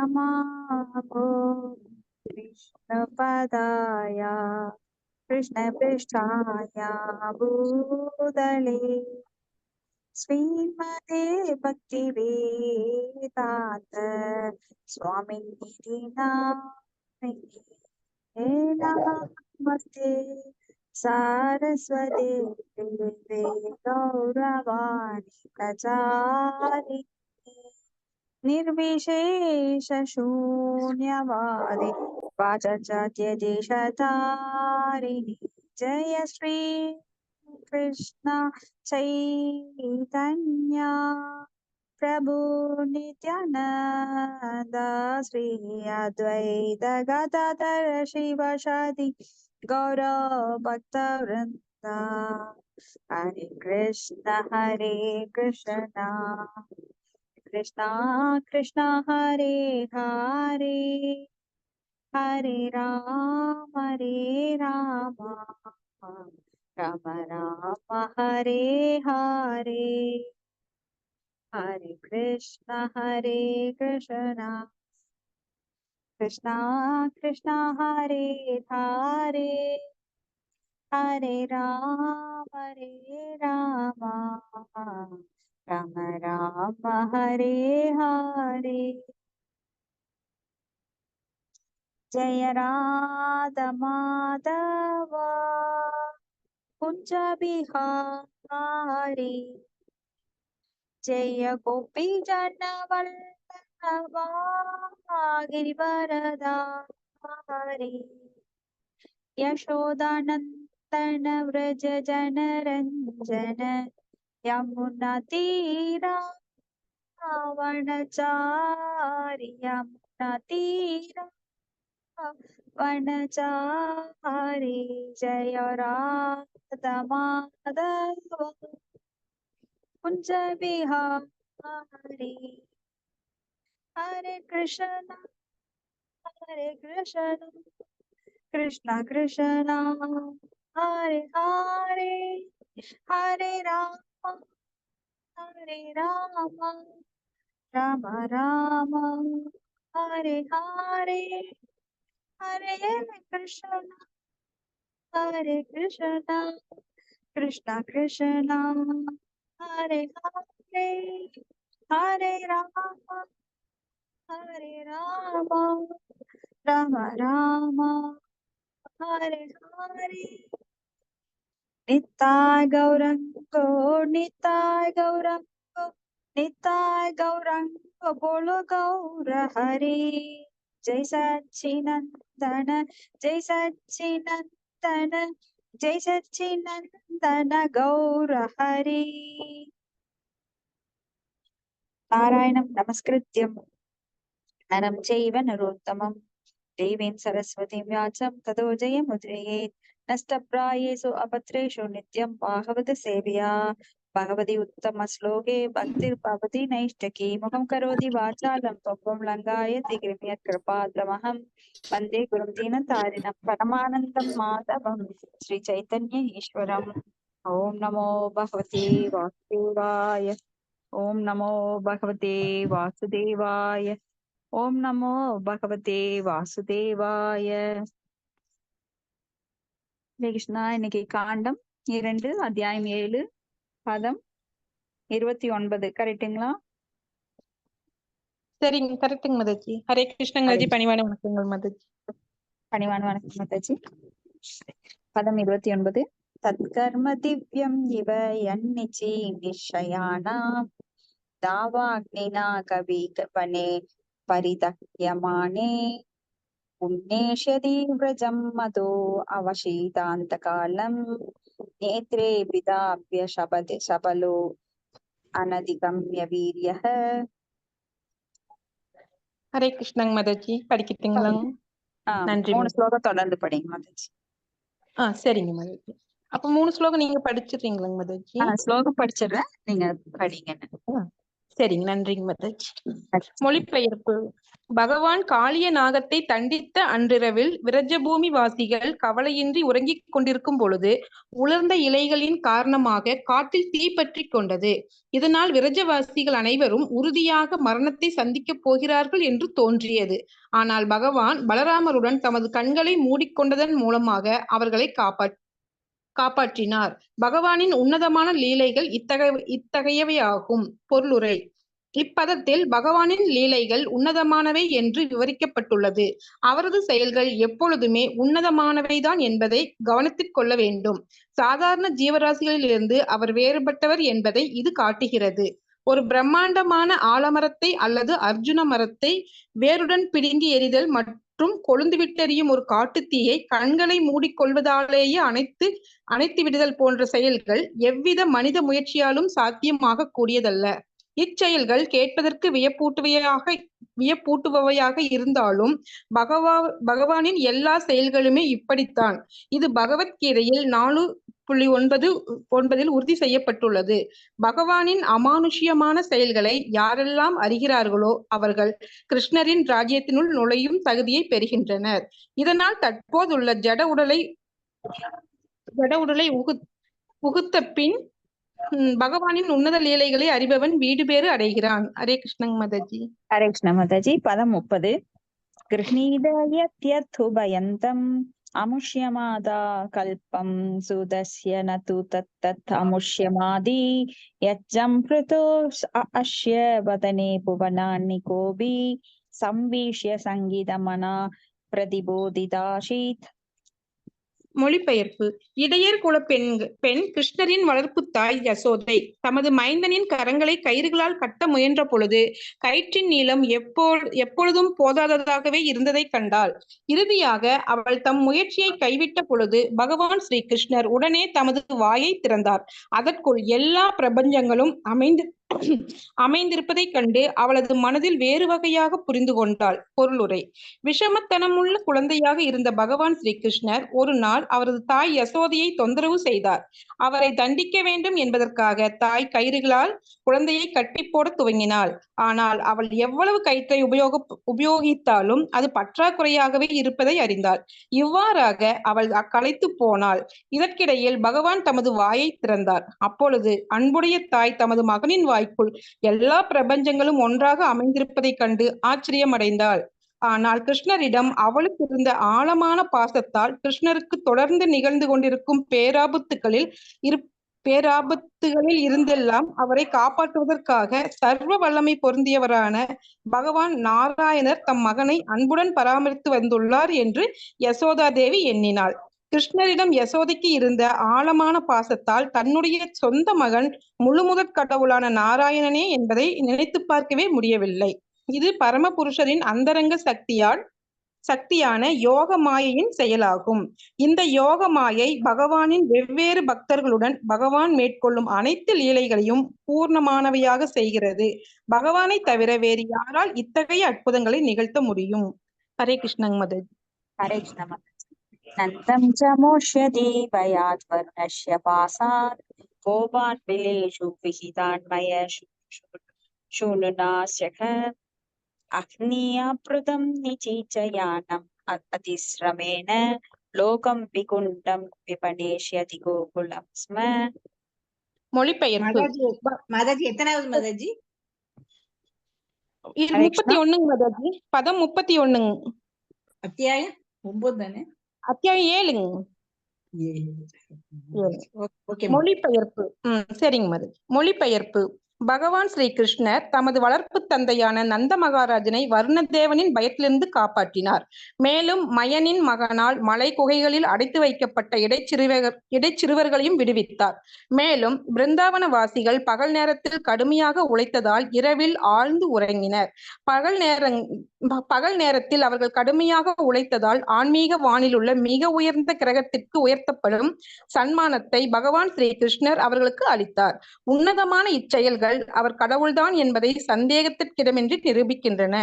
नमो कृष्णपदाय कृष्णपृष्ठाय भूतले श्रीमते भक्तिवेदान्त स्वामिनिधि नामिने नमस्ते सारस्वते देवे गौरवाणी प्रचारिणे निर्विशेष शून्यवादे वाचचात्यदेशतारिणि जय श्री कृष्ण चैतन्य प्रभु नित्यानंद श्री अद्वैत गदाधर शिवसादि गौर भक्तवृंद हरे कृष्ण कृष्णा कृष्णा हरे हरे हरे राम राम राम हरे हरे कृष्णा कृष्णा कृष्णा हरे हरे राम राम राम हरे हरे जय राधा माधव कुंज बिहारी जय गोपी जनवल्लभा गिरिवरधारी यशोदानंदन व्रज जनरंजन यमुना तीरा वनचारि यमुना तीरा वनचारि जय राधा माधव कुंज बिहारी हरे कृष्ण कृष्ण कृष्ण हरे हरे हरे राम राम राम हरे हरे हरे कृष्ण कृष्ण कृष्ण हरे हरे हरे राम राम राम हरे हरे निताय गौरंगो निताय गौरंगो बोलो गौर हरि जय सच्चिनंदन गौर हरि नारायणं नमस्कृत्यं नरं चैव नरोत्तमं देवीं सरस्वतीं व्यासं ततो जयमुद्रयेत् नष्टप्रायेषु अपत्रेषु नित्यं भागवत सेवया भगवति उत्तम श्लोके भक्तिर्भवति नैष्ठकी मुखं करोति वाचालं पक्वं लङ्घयति कृपयत् कृपाद्रमहं वन्दे गुरुं दीनतारिणं परमानन्दं माधवं श्रीचैतन्य ईश्वरम् ॐ नमो भगवते वासुदेवाय ओम नमो भगवते वासुदेवाय ओम नमो भगवते वासुदेवाय கிருஷ்ணா இன்னைக்கு காண்டம் 2 அத்தியாயம் 7 பதம் 29 கரெக்ட்டுங்களா? சரிங்க, கரெக்டுங்க மதர்ஜி. ஹரே கிருஷ்ணங்க மதர்ஜி. பணிவான வணக்கங்கள் மதர்ஜி. பணிவான வணக்கம் மதர்ஜி. பதம் 29 தத்கர்ம திவ்யம் இவ யன்னிச்சி நிஷயானாம் தாவாக்னினா கவி வனே பரிதஹ்யமானே உன்னேஷதி व्रजं मदो अवशीतान्तकालं नेत्रे पिताभ्य शपलो अनधिगम्य वीर्यः ஹரே கிருஷ்ணங்க மதர்ஜி. படிக்கட்டுங்களா? நன்றி. 3 ஸ்லோகம் தொடர்ந்து படிங்க மதர்ஜி. சரிங்க மதர்ஜி. அப்ப 3 ஸ்லோகம் நீங்க படிச்சிடுறீங்களாங்க மதர்ஜி? ஸ்லோகம் படிச்சிடுறேன், நீங்க படிங்க. சரிங்க, நன்றிங்க மதர்ஜி. மொழிபெயர்ப்பு. பகவான் காளிய நாகத்தை தண்டித்த அன்றிரவில் விரஜபூமி வாசிகள் கவலையின்றி உறங்கிக் கொண்டிருக்கும் பொழுது உலர்ந்த இலைகளின் காரணமாக காட்டில் தீ பற்றி கொண்டது. இதனால் விரஜவாசிகள் அனைவரும் உறுதியாக மரணத்தை சந்திக்கப் போகிறார்கள் என்று தோன்றியது. ஆனால் பகவான் பலராமருடன் தமது கண்களை மூடிக்கொண்டதன் மூலமாக அவர்களை காப்பாற்றினார். பகவானின் உன்னதமான லீலைகள் இத்தகையவையாகும். பொருளுரை. இப்பதத்தில் பகவானின் லீலைகள் உன்னதமானவை என்று விவரிக்கப்பட்டுள்ளது. அவரது செயல்கள் எப்பொழுதுமே உன்னதமானவைதான் என்பதை கவனத்தில் கொள்ள வேண்டும். சாதாரண ஜீவராசிகளிலிருந்து அவர் வேறுபட்டவர் என்பதை இது காட்டுகிறது. ஒரு பிரம்மாண்டமான ஆலமரத்தை அல்லது அர்ஜுன மரத்தை வேருடன் பிடுங்கி எறிதல் மற்றும் கொழுந்துவிட்டெறியும் ஒரு காட்டுத்தீயை கண்களை மூடிக்கொள்வதாலேயே அணைத்து விடுதல் போன்ற செயல்கள் எவ்வித மனித முயற்சியாலும் சாத்தியமாக கூடியதல்ல. இச்செயல்கள் கேட்பதற்கு வியப்பூட்டுபவையாக இருந்தாலும் பகவானின் எல்லா செயல்களுமே இப்படித்தான். இது பகவத்கீதையில் 4.9 உறுதி செய்யப்பட்டுள்ளது. பகவானின் அமானுஷ்யமான செயல்களை யாரெல்லாம் அறிகிறார்களோ அவர்கள் கிருஷ்ணரின் ராஜ்யத்தினுள் நுழையும் தகுதியை பெறுகின்றனர். இதனால் தற்போதுள்ள ஜட உடலை உகுத்த பின் பகவானின் உன்னத லீலைகளை அறிபவன் வீடு பேறு அடைகிறான். ஹரே கிருஷ்ணங் மாதாஜி. ஹரே கிருஷ்ண மாதாஜி. பதம் 30. கிருஹ்ணீதயத்யத்பயந்தம் அமுஷ்யமாதா கல்பம் சுதஸ்ய நது தத்தத் அமுஷ்யமாதி யஜ்ஜம் ப்ருதோ அஸ்ய வதனே புவனானி கோபி சம்வீஷ்ய சங்கீதமனா பிரதிபோதிதாஷீத். மொழிபெயர்ப்பு. இடையர் குல பெண் கிருஷ்ணரின் வளர்ப்பு தாய் யசோதை தமது மைந்தனின் கரங்களை கயிறுகளால் கட்ட முயன்ற பொழுது கயிற்றின் நீளம் எப்பொழுதும் போதாததாகவே இருந்ததை கண்டாள். இறுதியாக அவள் தம் முயற்சியை கைவிட்ட பொழுது பகவான் ஸ்ரீ கிருஷ்ணர் உடனே தமது வாயை திறந்தார். அதற்குள் எல்லா பிரபஞ்சங்களும் அமைந்திருப்பதைக் கண்டு அவளது மனதில் வேறு வகையாக புரிந்து கொண்டாள். பொருளுரை. விஷமத்தனமுள்ள குழந்தையாக இருந்த பகவான் ஸ்ரீ கிருஷ்ணர் ஒரு நாள் அவரது தாய் யசோதையை தொந்தரவு செய்தார். அவரை தண்டிக்க வேண்டும் என்பதற்காக தாய் கயிறுகளால் குழந்தையை கட்டி போட துவங்கினாள். ஆனால் அவள் எவ்வளவு கயிற்றை உபயோகித்தாலும் அது பற்றாக்குறையாகவே இருப்பதை அறிந்தாள். இவ்வாறாக அவள் களைத்து போனாள். இதற்கிடையில் பகவான் தமது வாயை திறந்தார். அப்பொழுது அன்புடைய தாய் தமது மகனின் வாய்க்குள் எல்லா பிரபஞ்சங்களும் ஒன்றாக அமைந்திருப்பதைக் கண்டு ஆச்சரியமடைந்தாள். ஆனால் கிருஷ்ணரிடம் அவளுக்கு இருந்த ஆழமான பாசத்தால் கிருஷ்ணருக்கு தொடர்ந்து நிகழ்ந்து கொண்டிருக்கும் பேராபத்துகளில் இருந்தெல்லாம் அவரை காப்பாற்றுவதற்காக சர்வ வல்லமை பொருந்தியவரான பகவான் நாராயணர் தம் மகனை அன்புடன் பராமரித்து வந்துள்ளார் என்று யசோதா தேவி எண்ணினாள். கிருஷ்ணரிடம் யசோதைக்கு இருந்த ஆழமான பாசத்தால் தன்னுடைய சொந்த மகன் முழுமுதற் கடவுளான நாராயணனே என்பதை நினைத்து பார்க்கவே முடியவில்லை. இது பரமபுருஷரின் அந்தரங்க சக்தியான யோக மாயையின் செயலாகும். இந்த யோக மாயை பகவானின் வெவ்வேறு பக்தர்களுடன் பகவான் மேற்கொள்ளும் அனைத்து லீலைகளையும் பூர்ணமானவையாக செய்கிறது. பகவானை தவிர வேறு யாரால் இத்தகைய அற்புதங்களை நிகழ்த்த முடியும்? ஹரே கிருஷ்ணங் மதஜி. ஹரே கிருஷ்ண மாதாஜி. நந்தம் ச மோஷ்யதி பயாத் வர்ணஸ்ய பாசாத் கோபான் விலேஷு விஹிதான்மய சூனுநாஸ்யக அக்னியாப்ருதம் நிச்சீச்சயானம் அதிஸ்ரமேன லோகம் விகுண்டம் விபனேஷ்யதி கோகுலம் ஸ்ம. மொழிபெயர்ப்பு. மாதாஜி எத்தனாவது மாதாஜி? 31 மாதாஜி. பதம் 31. அத்தியாயம் 9 தானே? அத்தியாயம் 7. மொழிபெயர்ப்பு. சரிங்க மாதாஜி. மொழிபெயர்ப்பு. பகவான் ஸ்ரீ கிருஷ்ணர் தமது வளர்ப்பு தந்தையான நந்த மகாராஜனை வர்ணதேவனின் பயத்திலிருந்து காப்பாற்றினார். மேலும் மயனின் மகனால் மலை குகைகளில் அடைத்து வைக்கப்பட்ட இடைச்சிறுவர்களையும் விடுவித்தார். மேலும் பிருந்தாவன வாசிகள் பகல் நேரத்தில் கடுமையாக உழைத்ததால் இரவில் ஆழ்ந்து உறங்கினர். பகல் நேரத்தில் அவர்கள் கடுமையாக உழைத்ததால் ஆன்மீக வானில் உள்ள மிக உயர்ந்த கிரகத்திற்கு உயர்த்தப்படும் சன்மானத்தை பகவான் ஸ்ரீ கிருஷ்ணர் அவர்களுக்கு அளித்தார். உன்னதமான இச்செயல்கள் அவர் கடவுள்தான் என்பதை சந்தேகத்திற்கிடமின்றி நிரூபிக்கின்றன.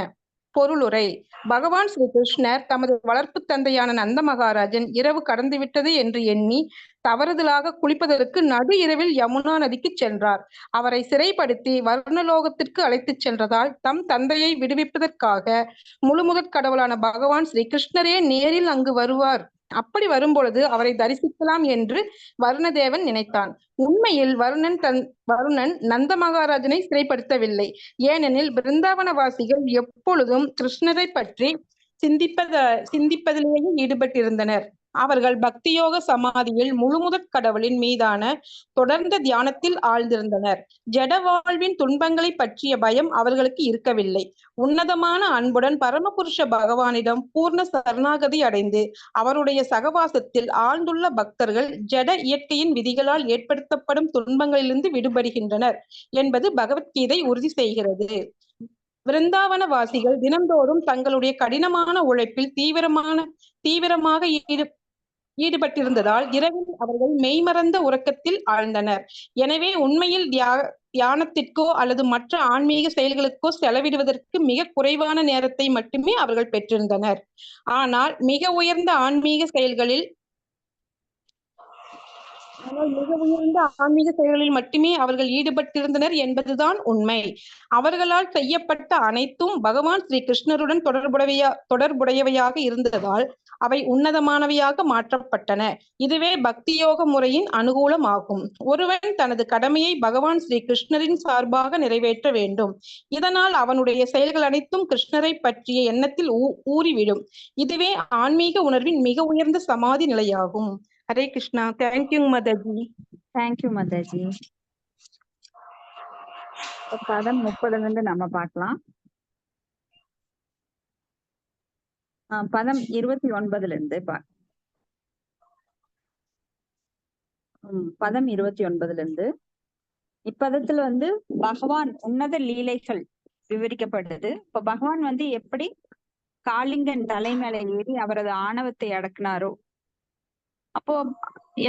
பொருளுரை. பகவான் ஸ்ரீ கிருஷ்ணர் தமது வளர்ப்பு தந்தையான நந்த மகாராஜன் இரவு கடந்துவிட்டது என்று எண்ணி தவறுதலாக குளிப்பதற்கு நடு இரவில் யமுனா நதிக்கு சென்றார். அவரை சிறைப்படுத்தி வர்ணலோகத்திற்கு அழைத்துச் சென்றதால் தம் தந்தையை விடுவிப்பதற்காக முழுமுதற் கடவுளான பகவான் ஸ்ரீ கிருஷ்ணரே நேரில் அங்கு வருவார். அப்படி வரும்பொழுது அவரை தரிசிக்கலாம் என்று வருணதேவன் நினைத்தான். உண்மையில் வருணன் நந்த மகாராஜனை சிறைப்படுத்தவில்லை. ஏனெனில் பிருந்தாவனவாசிகள் எப்பொழுதும் கிருஷ்ணரை பற்றி சிந்திப்பதிலேயே ஈடுபட்டிருந்தனர். அவர்கள் பக்தியோக சமாதியில் முழுமுதற் கடவுளின் மீதான தொடர்ந்த தியானத்தில் ஆழ்ந்திருந்தனர். ஜட வாழ்வின் துன்பங்களை பற்றிய பயம் அவர்களுக்கு இருக்கவில்லை. உன்னதமான அன்புடன் பரமபுருஷ பகவானிடம் பூர்ண சரணாகதி அடைந்து அவருடைய சகவாசத்தில் ஆழ்ந்துள்ள பக்தர்கள் ஜட இயற்கையின் விதிகளால் ஏற்படுத்தப்படும் துன்பங்களிலிருந்து விடுபடுகின்றனர் என்பது பகவத்கீதை உறுதி செய்கிறது. விருந்தாவனவாசிகள் தினந்தோறும் தங்களுடைய கடினமான உழைப்பில் தீவிரமாக ஈடுபட்டிருந்ததால் இரவில் அவர்கள் மெய்மறந்த உறக்கத்தில் ஆழ்ந்தனர். எனவே உண்மையில் தியானத்திற்கோ அல்லது மற்ற ஆன்மீக செயல்களுக்கோ செலவிடுவதற்கு மிக குறைவான நேரத்தை மட்டுமே அவர்கள் பெற்றிருந்தனர். ஆனால் மிக உயர்ந்த ஆன்மீக செயல்களில் மட்டுமே அவர்கள் ஈடுபட்டிருந்தனர் என்பதுதான் உண்மை. அவர்களால் செய்யப்பட்ட அனைத்தும் பகவான் ஸ்ரீ கிருஷ்ணருடன் தொடர்புடையவையாக இருந்ததால் அவை உன்னதமானவையாக மாற்றப்பட்டன. இதுவே பக்தியோக முறையின் அனுகூலமாகும். ஒருவன் தனது கடமையை பகவான் ஸ்ரீ கிருஷ்ணரின் சார்பாக நிறைவேற்ற வேண்டும். இதனால் அவனுடைய செயல்கள் அனைத்தும் கிருஷ்ணரை பற்றிய எண்ணத்தில் ஊறிவிடும். இதுவே ஆன்மீக உணர்வின் மிக உயர்ந்த சமாதி நிலையாகும். ஹரே கிருஷ்ணா. தேங்க்யூ மாதாஜி. தேங்க்யூ மாதாஜி. பதம் 30 நம்ம பார்க்கலாம். பதம் 29 பதம் 29 இப்பதத்துல பகவான் உன்னத லீலைகள் விவரிக்கப்படுது. இப்ப பகவான் எப்படி காளிங்கன் தலை மேல ஏறி அவரது ஆணவத்தை அடக்குனாரோ, அப்போ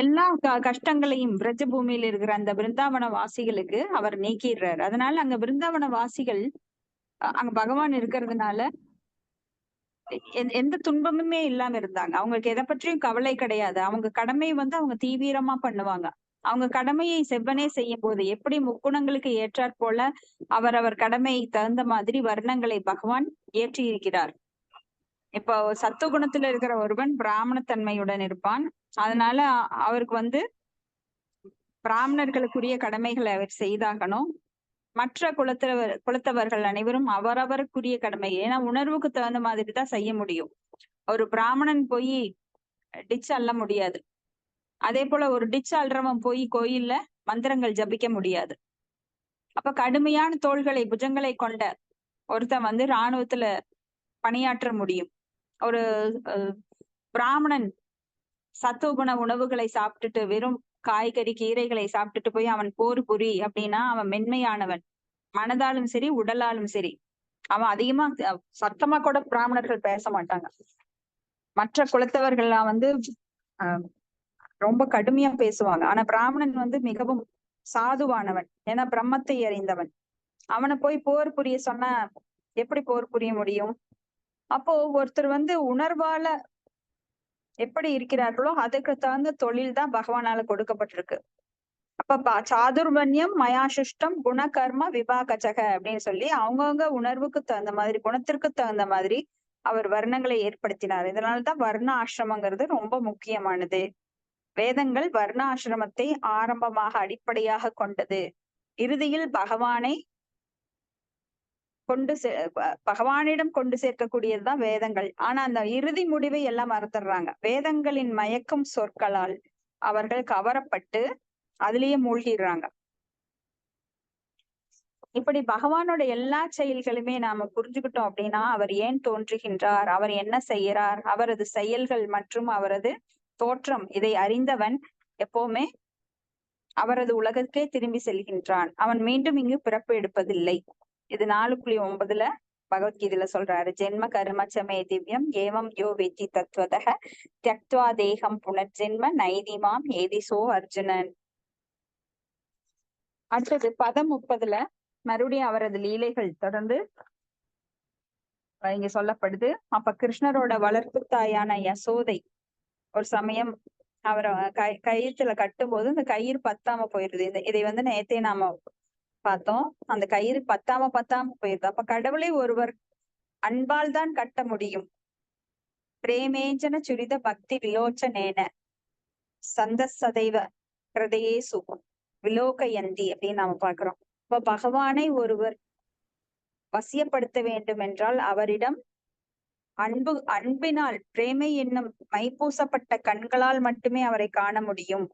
எல்லா கஷ்டங்களையும் பிரஜ பூமியில இருக்கிற அந்த பிருந்தாவன வாசிகளுக்கு அவர் நீக்கிடுறாரு. அதனால அங்க பிருந்தாவன வாசிகள் அங்க பகவான் இருக்கிறதுனால எந்த துன்பமுமே இல்லாம இருந்தாங்க. அவங்களுக்கு எதை பற்றியும் கவலை கிடையாது. அவங்க கடமை அவங்க தீவிரமா பண்ணுவாங்க. அவங்க கடமையை செவ்வனே செய்யும் போது எப்படி முக்குணங்களுக்கு ஏற்றாற் போல அவர் கடமையை தகுந்த மாதிரி வர்ணங்களை பகவான் ஏற்றி இருக்கிறார். இப்போ சத்துவகுணத்துல இருக்கிற ஒருவன் பிராமணத்தன்மையுடன் இருப்பான். அதனால அவருக்கு பிராமணர்களுக்குரிய கடமைகளை அவர் செய்தாகணும். மற்ற குலத்தவர்கள் அனைவரும் அவரவருக்குரிய கடமை, ஏன்னா உணர்வுக்கு தகுந்த மாதிரி தான் செய்ய முடியும். ஒரு பிராமணன் போய் டிச் அள்ள முடியாது. அதே போல ஒரு டிச் அல்றவன் போய் கோயில்ல மந்திரங்கள் ஜபிக்க முடியாது. அப்ப கடுமையான தோள்களை புஜங்களை கொண்ட ஒருத்தன் இராணுவத்துல பணியாற்ற முடியும். ஒரு பிராமணன் சத்துவகுண உணவுகளை சாப்பிட்டுட்டு வெறும் காய்கறி கீரைகளை சாப்பிட்டுட்டு போய் அவன் போர் புரி அப்படின்னா அவன் மென்மையானவன், மனதாலும் சரி உடலாலும் சரி. அவன் அதிகமா சத்தமா கூட பிராமணர்கள் பேச மாட்டாங்க. மற்ற குலத்தவர்கள்லாம் ரொம்ப கடுமையா பேசுவாங்க. ஆனா பிராமணன் மிகவும் சாதுவானவன், ஏன்னா பிரம்மத்தை அறிந்தவன். அவனை போய் போர் புரிய சொன்னா எப்படி போர் புரிய முடியும்? அப்போ ஒருத்தர் உணர்வால எப்படி இருக்கிறார்களோ அதுக்கு தகுந்த தொழில் தான் பகவானால கொடுக்கப்பட்டிருக்கு. அப்ப சாதுர்வன்யம் மயாசிஷ்டம் குணகர்ம விபாகஜக அப்படின்னு சொல்லி அவங்கவுங்க உணர்வுக்கு தகுந்த மாதிரி, குணத்திற்கு தகுந்த மாதிரி அவர் வர்ணங்களை ஏற்படுத்தினார். இதனால்தான் வர்ண ஆசிரமங்கிறது ரொம்ப முக்கியமானது. வேதங்கள் வர்ண ஆசிரமத்தை ஆரம்பமாக அடிப்படையாக கொண்டது. இறுதியில் பகவானிடம் கொண்டு சேர்க்கக்கூடியதுதான் வேதங்கள். ஆனா அந்த இறுதி முடிவை எல்லாம் மறந்துடுறாங்க. வேதங்களின் மயக்கும் சொற்களால் அவர்கள் கவரப்பட்டு அதுலயே மூழ்கிடுறாங்க. இப்படி பகவானோட எல்லா செயல்களுமே நாம புரிஞ்சுக்கிட்டோம் அப்படின்னா அவர் ஏன் தோன்றுகின்றார், அவர் என்ன செய்யறார், அவரது செயல்கள் மற்றும் அவரது தோற்றம், இதை அறிந்தவன் எப்பவுமே அவரது உலகத்துக்கே திரும்பி செல்கின்றான். அவன் மீண்டும் இங்கு பிறப்பு எடுப்பதில்லை. இது 4.9 பகவத்கீதையில சொல்றாரு. ஜென்ம கர்மச்சமே திவ்யம் ஏவம் யோ வெத்தி தத்வதஹ த்யக்த்வா தேகம் புனர்ஜென்ம நைதிமாம் ஏதிசோ அர்ஜுனன். அடுத்தது பதம் 30 மறுபடியும் அவரது லீலைகள் தொடர்ந்து இங்க சொல்லப்படுது. அப்ப கிருஷ்ணரோட வளர்ப்பு தாயான யசோதை ஒரு சமயம் அவரை கயிற்றுல கட்டும் போது இந்த கயிறு பத்தாம போயிருது. இதை வந்து நேத்தே நாம பார்த்தோம். அந்த கயிறு பத்தாம போயிருது. அப்ப கடவுளை ஒருவர் அன்பால் தான் கட்ட முடியும். பிரேமேஞ்சன சுரித பக்தி விலோச்சனேன சந்தசதைவ ஹிருதயேசு விலோகயந்தி அப்படின்னு நாம பாக்குறோம். இப்ப பகவானை ஒருவர் வசியப்படுத்த வேண்டும் என்றால் அவரிடம் அன்பினால் பிரேமை என்னும் மைப்பூசப்பட்ட கண்களால் மட்டுமே அவரை காண முடியும்.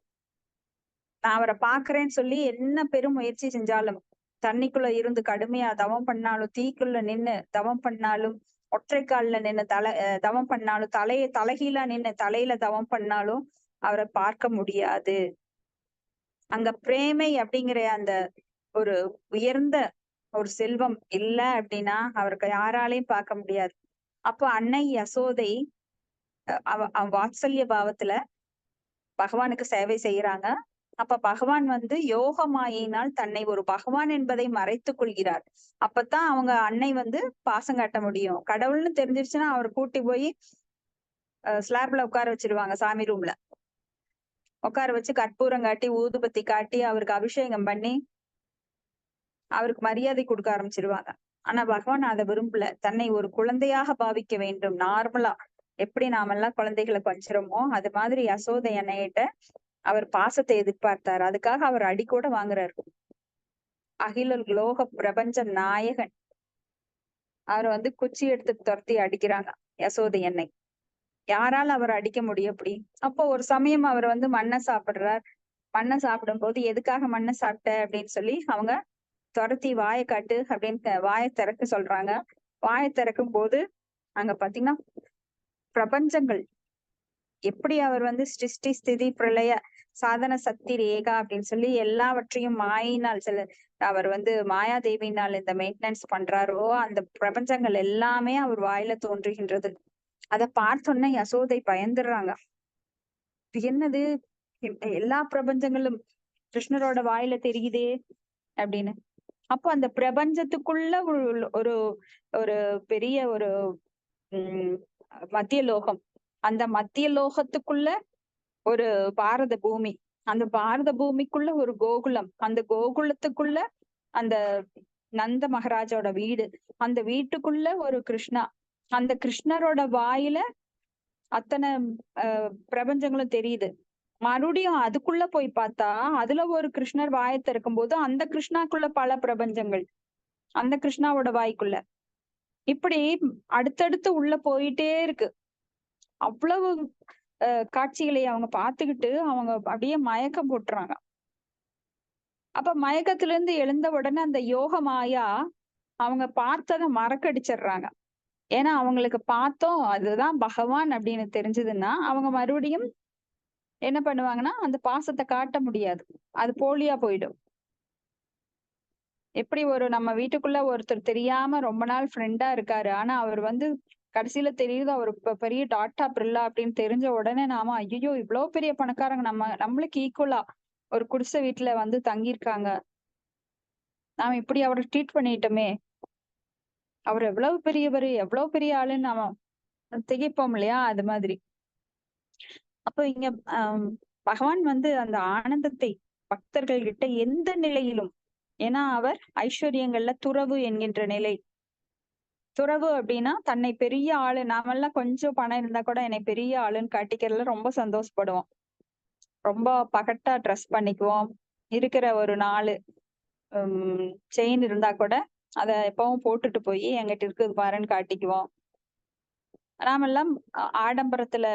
நான் அவரை பாக்குறேன்னு சொல்லி என்ன பெரும் முயற்சி செஞ்சாலும், தண்ணிக்குள்ள இருந்து கடுமையா தவம் பண்ணாலும், தீக்குள்ள நின்னு தவம் பண்ணாலும், ஒற்றை கால்ல நின்னு தவம் பண்ணாலும், தலைகீழா நின்னு தலையில தவம் பண்ணாலும் அவரை பார்க்க முடியாது. அங்க பிரேமை அப்படிங்கிற அந்த ஒரு உயர்ந்த ஒரு செல்வம் இல்ல அப்படின்னா அவருக்கு யாராலையும் பார்க்க முடியாது. அப்போ அன்னை யசோதை வாத்சல்ய பாவத்துல பகவானுக்கு சேவை செய்யறாங்க. அப்ப பகவான் வந்து யோக மாயினால் தன்னை ஒரு பகவான் என்பதை மறைத்துக் கொள்கிறார். அப்பதான் அவங்க அன்னை வந்து பாசம் காட்ட முடியும். கடவுள்னு தெரிஞ்சிருச்சுன்னா அவர் கூட்டி போய் ஸ்லாப்ல உட்கார வச்சிருவாங்க. சாமி ரூம்ல உட்கார வச்சு கற்பூரம் காட்டி ஊதுபத்தி காட்டி அவருக்கு அபிஷேகம் பண்ணி அவருக்கு மரியாதை கொடுக்க ஆரம்பிச்சிருவாங்க. ஆனா பகவான் அதை விரும்பல. தன்னை ஒரு குழந்தையாக பாவிக்க வேண்டும். நார்மலா எப்படி நாமெல்லாம் குழந்தைகளை கொஞ்சிரோமோ அது மாதிரி யசோதை அன்னையிட்ட அவர் பாசத்தை எதிர்பார்த்தார். அதுக்காக அவர் அடி கூட வாங்குறாரு. அகில லோக பிரபஞ்ச நாயகன் அவர் வந்து குச்சி எடுத்து துரத்தி அடிக்கிறாங்க யசோதை அன்னை. யாரால அவர் அடிக்க முடியும் அப்படி? அப்போ ஒரு சமயம் அவர் வந்து மண்ணை சாப்பிடுறார். மண்ணை சாப்பிடும் போது எதுக்காக மண்ணை சாப்பிட்ட அப்படின்னு சொல்லி அவங்க துரத்தி வாயை காட்டு அப்படின்னு வாயை திறக்க சொல்றாங்க. வாயை திறக்கும் போது அங்க பாத்தீங்கன்னா பிரபஞ்சங்கள் எப்படி அவர் வந்து சிருஷ்டி ஸ்திதி பிரளய சாதன சக்தி ரேகா அப்படின்னு சொல்லி எல்லாவற்றையும் மாயினால் அவர் வந்து மாயாதேவினால் இந்த மெயின்டெனன்ஸ் பண்றாரோ அந்த பிரபஞ்சங்கள் எல்லாமே அவர் வாயில தோன்றுகின்றது. அதை பார்த்தோன்னே யசோதை பயந்துடுறாங்க. என்னது எல்லா பிரபஞ்சங்களும் கிருஷ்ணரோட வாயில தெரியுதே அப்படின்னு. அப்போ அந்த பிரபஞ்சத்துக்குள்ள ஒரு ஒரு பெரிய ஒரு மத்திய லோகம், அந்த மத்திய லோகத்துக்குள்ள ஒரு பாரத பூமி, அந்த பாரத பூமிக்குள்ள ஒரு கோகுலம், அந்த கோகுலத்துக்குள்ள அந்த நந்த மகாராஜோட வீடு, அந்த வீட்டுக்குள்ள ஒரு கிருஷ்ணா, அந்த கிருஷ்ணரோட வாயில அத்தனை பிரபஞ்சங்களும் தெரியுது. மறுபடியும் அதுக்குள்ள போய் பார்த்தா அதுல ஒரு கிருஷ்ணர் வாயை திறக்கும் போது அந்த கிருஷ்ணாக்குள்ள பல பிரபஞ்சங்கள் அந்த கிருஷ்ணாவோட வாய்க்குள்ள இப்படி அடுத்தடுத்து உள்ள போயிட்டே இருக்கு. அவ்வளவு காட்சிகளை அவங்க பார்த்துக்கிட்டு அவங்க அப்படியே மயக்கம் போட்டுறாங்க. அப்ப மயக்கத்துல இருந்து எழுந்த உடனே அந்த யோக மாயா அவங்க பார்த்ததை மறக்கடிச்சிடுறாங்க. ஏன்னா அவங்களுக்கு பார்த்தோம் அதுதான் பகவான் அப்படின்னு தெரிஞ்சதுன்னா அவங்க மறுபடியும் என்ன பண்ணுவாங்கன்னா அந்த பாசத்தை காட்ட முடியாது. அது போலியா போயிடும். எப்படி ஒரு நம்ம வீட்டுக்குள்ள ஒருத்தர் தெரியாம ரொம்ப நாள் ஃப்ரெண்டா இருக்காரு. ஆனா அவர் வந்து கடைசியில தெரியுது அவர் பெரிய டாட்டா பிரில்லா அப்படின்னு தெரிஞ்ச உடனே நாம ஐயோ இவ்வளவு பெரிய பணக்காரங்க நம்மளுக்கு ஈக்குவலா ஒரு குடிசை வீட்டுல வந்து தங்கியிருக்காங்க, நாம இப்படி அவரை ட்ரீட் பண்ணிட்டோமே, அவர் எவ்வளவு பெரியவர் எவ்வளவு பெரிய ஆளுன்னு நாம திகைப்போம் இல்லையா? அது மாதிரி. அப்போ இங்க பகவான் வந்து அந்த ஆனந்தத்தை பக்தர்கள் கிட்ட எந்த நிலையிலும், ஏன்னா அவர் ஐஸ்வர்யங்கள்ல துறவு என்கின்ற நிலை. துறவு அப்படின்னா தன்னை பெரிய ஆளு, நாமெல்லாம் கொஞ்சம் பணம் இருந்தா கூட என்னை பெரிய ஆளுன்னு காட்டிக்கிறதுல ரொம்ப சந்தோஷப்படுவோம். ரொம்ப பகட்டா ட்ரெஸ் பண்ணிக்குவோம். இருக்கிற ஒரு 4 செயின் இருந்தா கூட அத எப்பவும் போட்டுட்டு போய் எங்கிட்ட இருக்குது பாருன்னு காட்டிக்குவோம். நாமெல்லாம் ஆடம்பரத்துல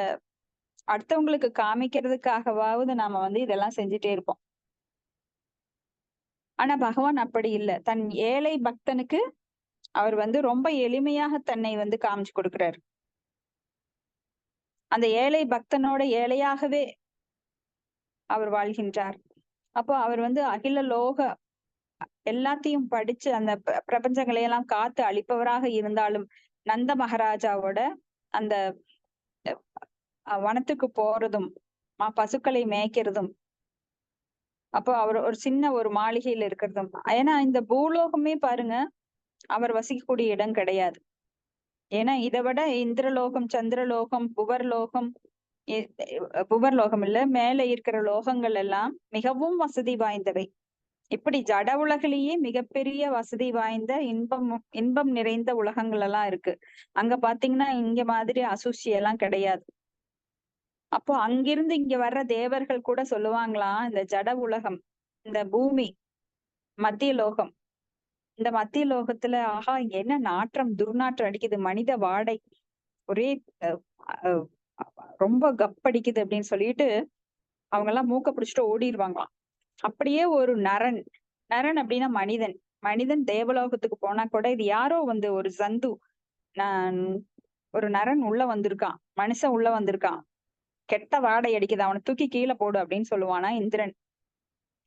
அடுத்தவங்களுக்கு காமிக்கிறதுக்காகவாவது நாம வந்து இதெல்லாம் செஞ்சுட்டே இருப்போம். ஆனா பகவான் அப்படி இல்லை. தன் ஏழை பக்தனுக்கு அவர் வந்து ரொம்ப எளிமையாக தன்னை வந்து காமிச்சு கொடுக்கிறார். அந்த ஏழை பக்தனோட ஏழையாகவே அவர் வாழ்கின்றார். அப்போ அவர் வந்து அகில லோக எல்லாத்தையும் படிச்சு அந்த பிரபஞ்சங்களை எல்லாம் காத்து அழிப்பவராக இருந்தாலும் நந்த மகாராஜாவோட அந்த வனத்துக்கு போறதும் பசுக்களை மேய்க்கிறதும், அப்போ அவர் ஒரு சின்ன ஒரு மாளிகையில இருக்கிறதும், ஏன்னா இந்த பூலோகமே பாருங்க அவர் வசிக்கக்கூடிய இடம் கிடையாது. ஏன்னா இதை விட இந்திரலோகம், சந்திரலோகம், புவர்லோகம் இல்ல, மேல இருக்கிற லோகங்கள் எல்லாம் மிகவும் வசதி வாய்ந்தவை. இப்படி ஜட உலகிலேயே மிகப்பெரிய வசதி வாய்ந்த இன்பம் நிறைந்த உலகங்கள் எல்லாம் இருக்கு. அங்க பாத்தீங்கன்னா இங்க மாதிரி அசூசி எல்லாம் கிடையாது. அப்போ அங்கிருந்து இங்க வர்ற தேவர்கள் கூட சொல்லுவாங்களாம், இந்த ஜட உலகம், இந்த பூமி, மத்திய லோகம், இந்த மத்திய லோகத்துல ஆஹா என்ன நாற்றம், துர்நாற்றம் அடிக்குது, மனித வாடை, ஒரே அஹ், ரொம்ப கப்படிக்குது அப்படின்னு சொல்லிட்டு அவங்க எல்லாம் மூக்க பிடிச்சிட்டு ஓடிடுவாங்களாம். அப்படியே ஒரு நரன் அப்படின்னா மனிதன் தேவலோகத்துக்கு போனா கூட இது யாரோ ஒரு ஜந்து, ஒரு நரன் உள்ள வந்திருக்கான், மனுஷன் உள்ள வந்திருக்கான், கெட்ட வாடை அடிக்குது, அவனை தூக்கி கீழே போடு அப்படின்னு சொல்லுவானா இந்திரன்.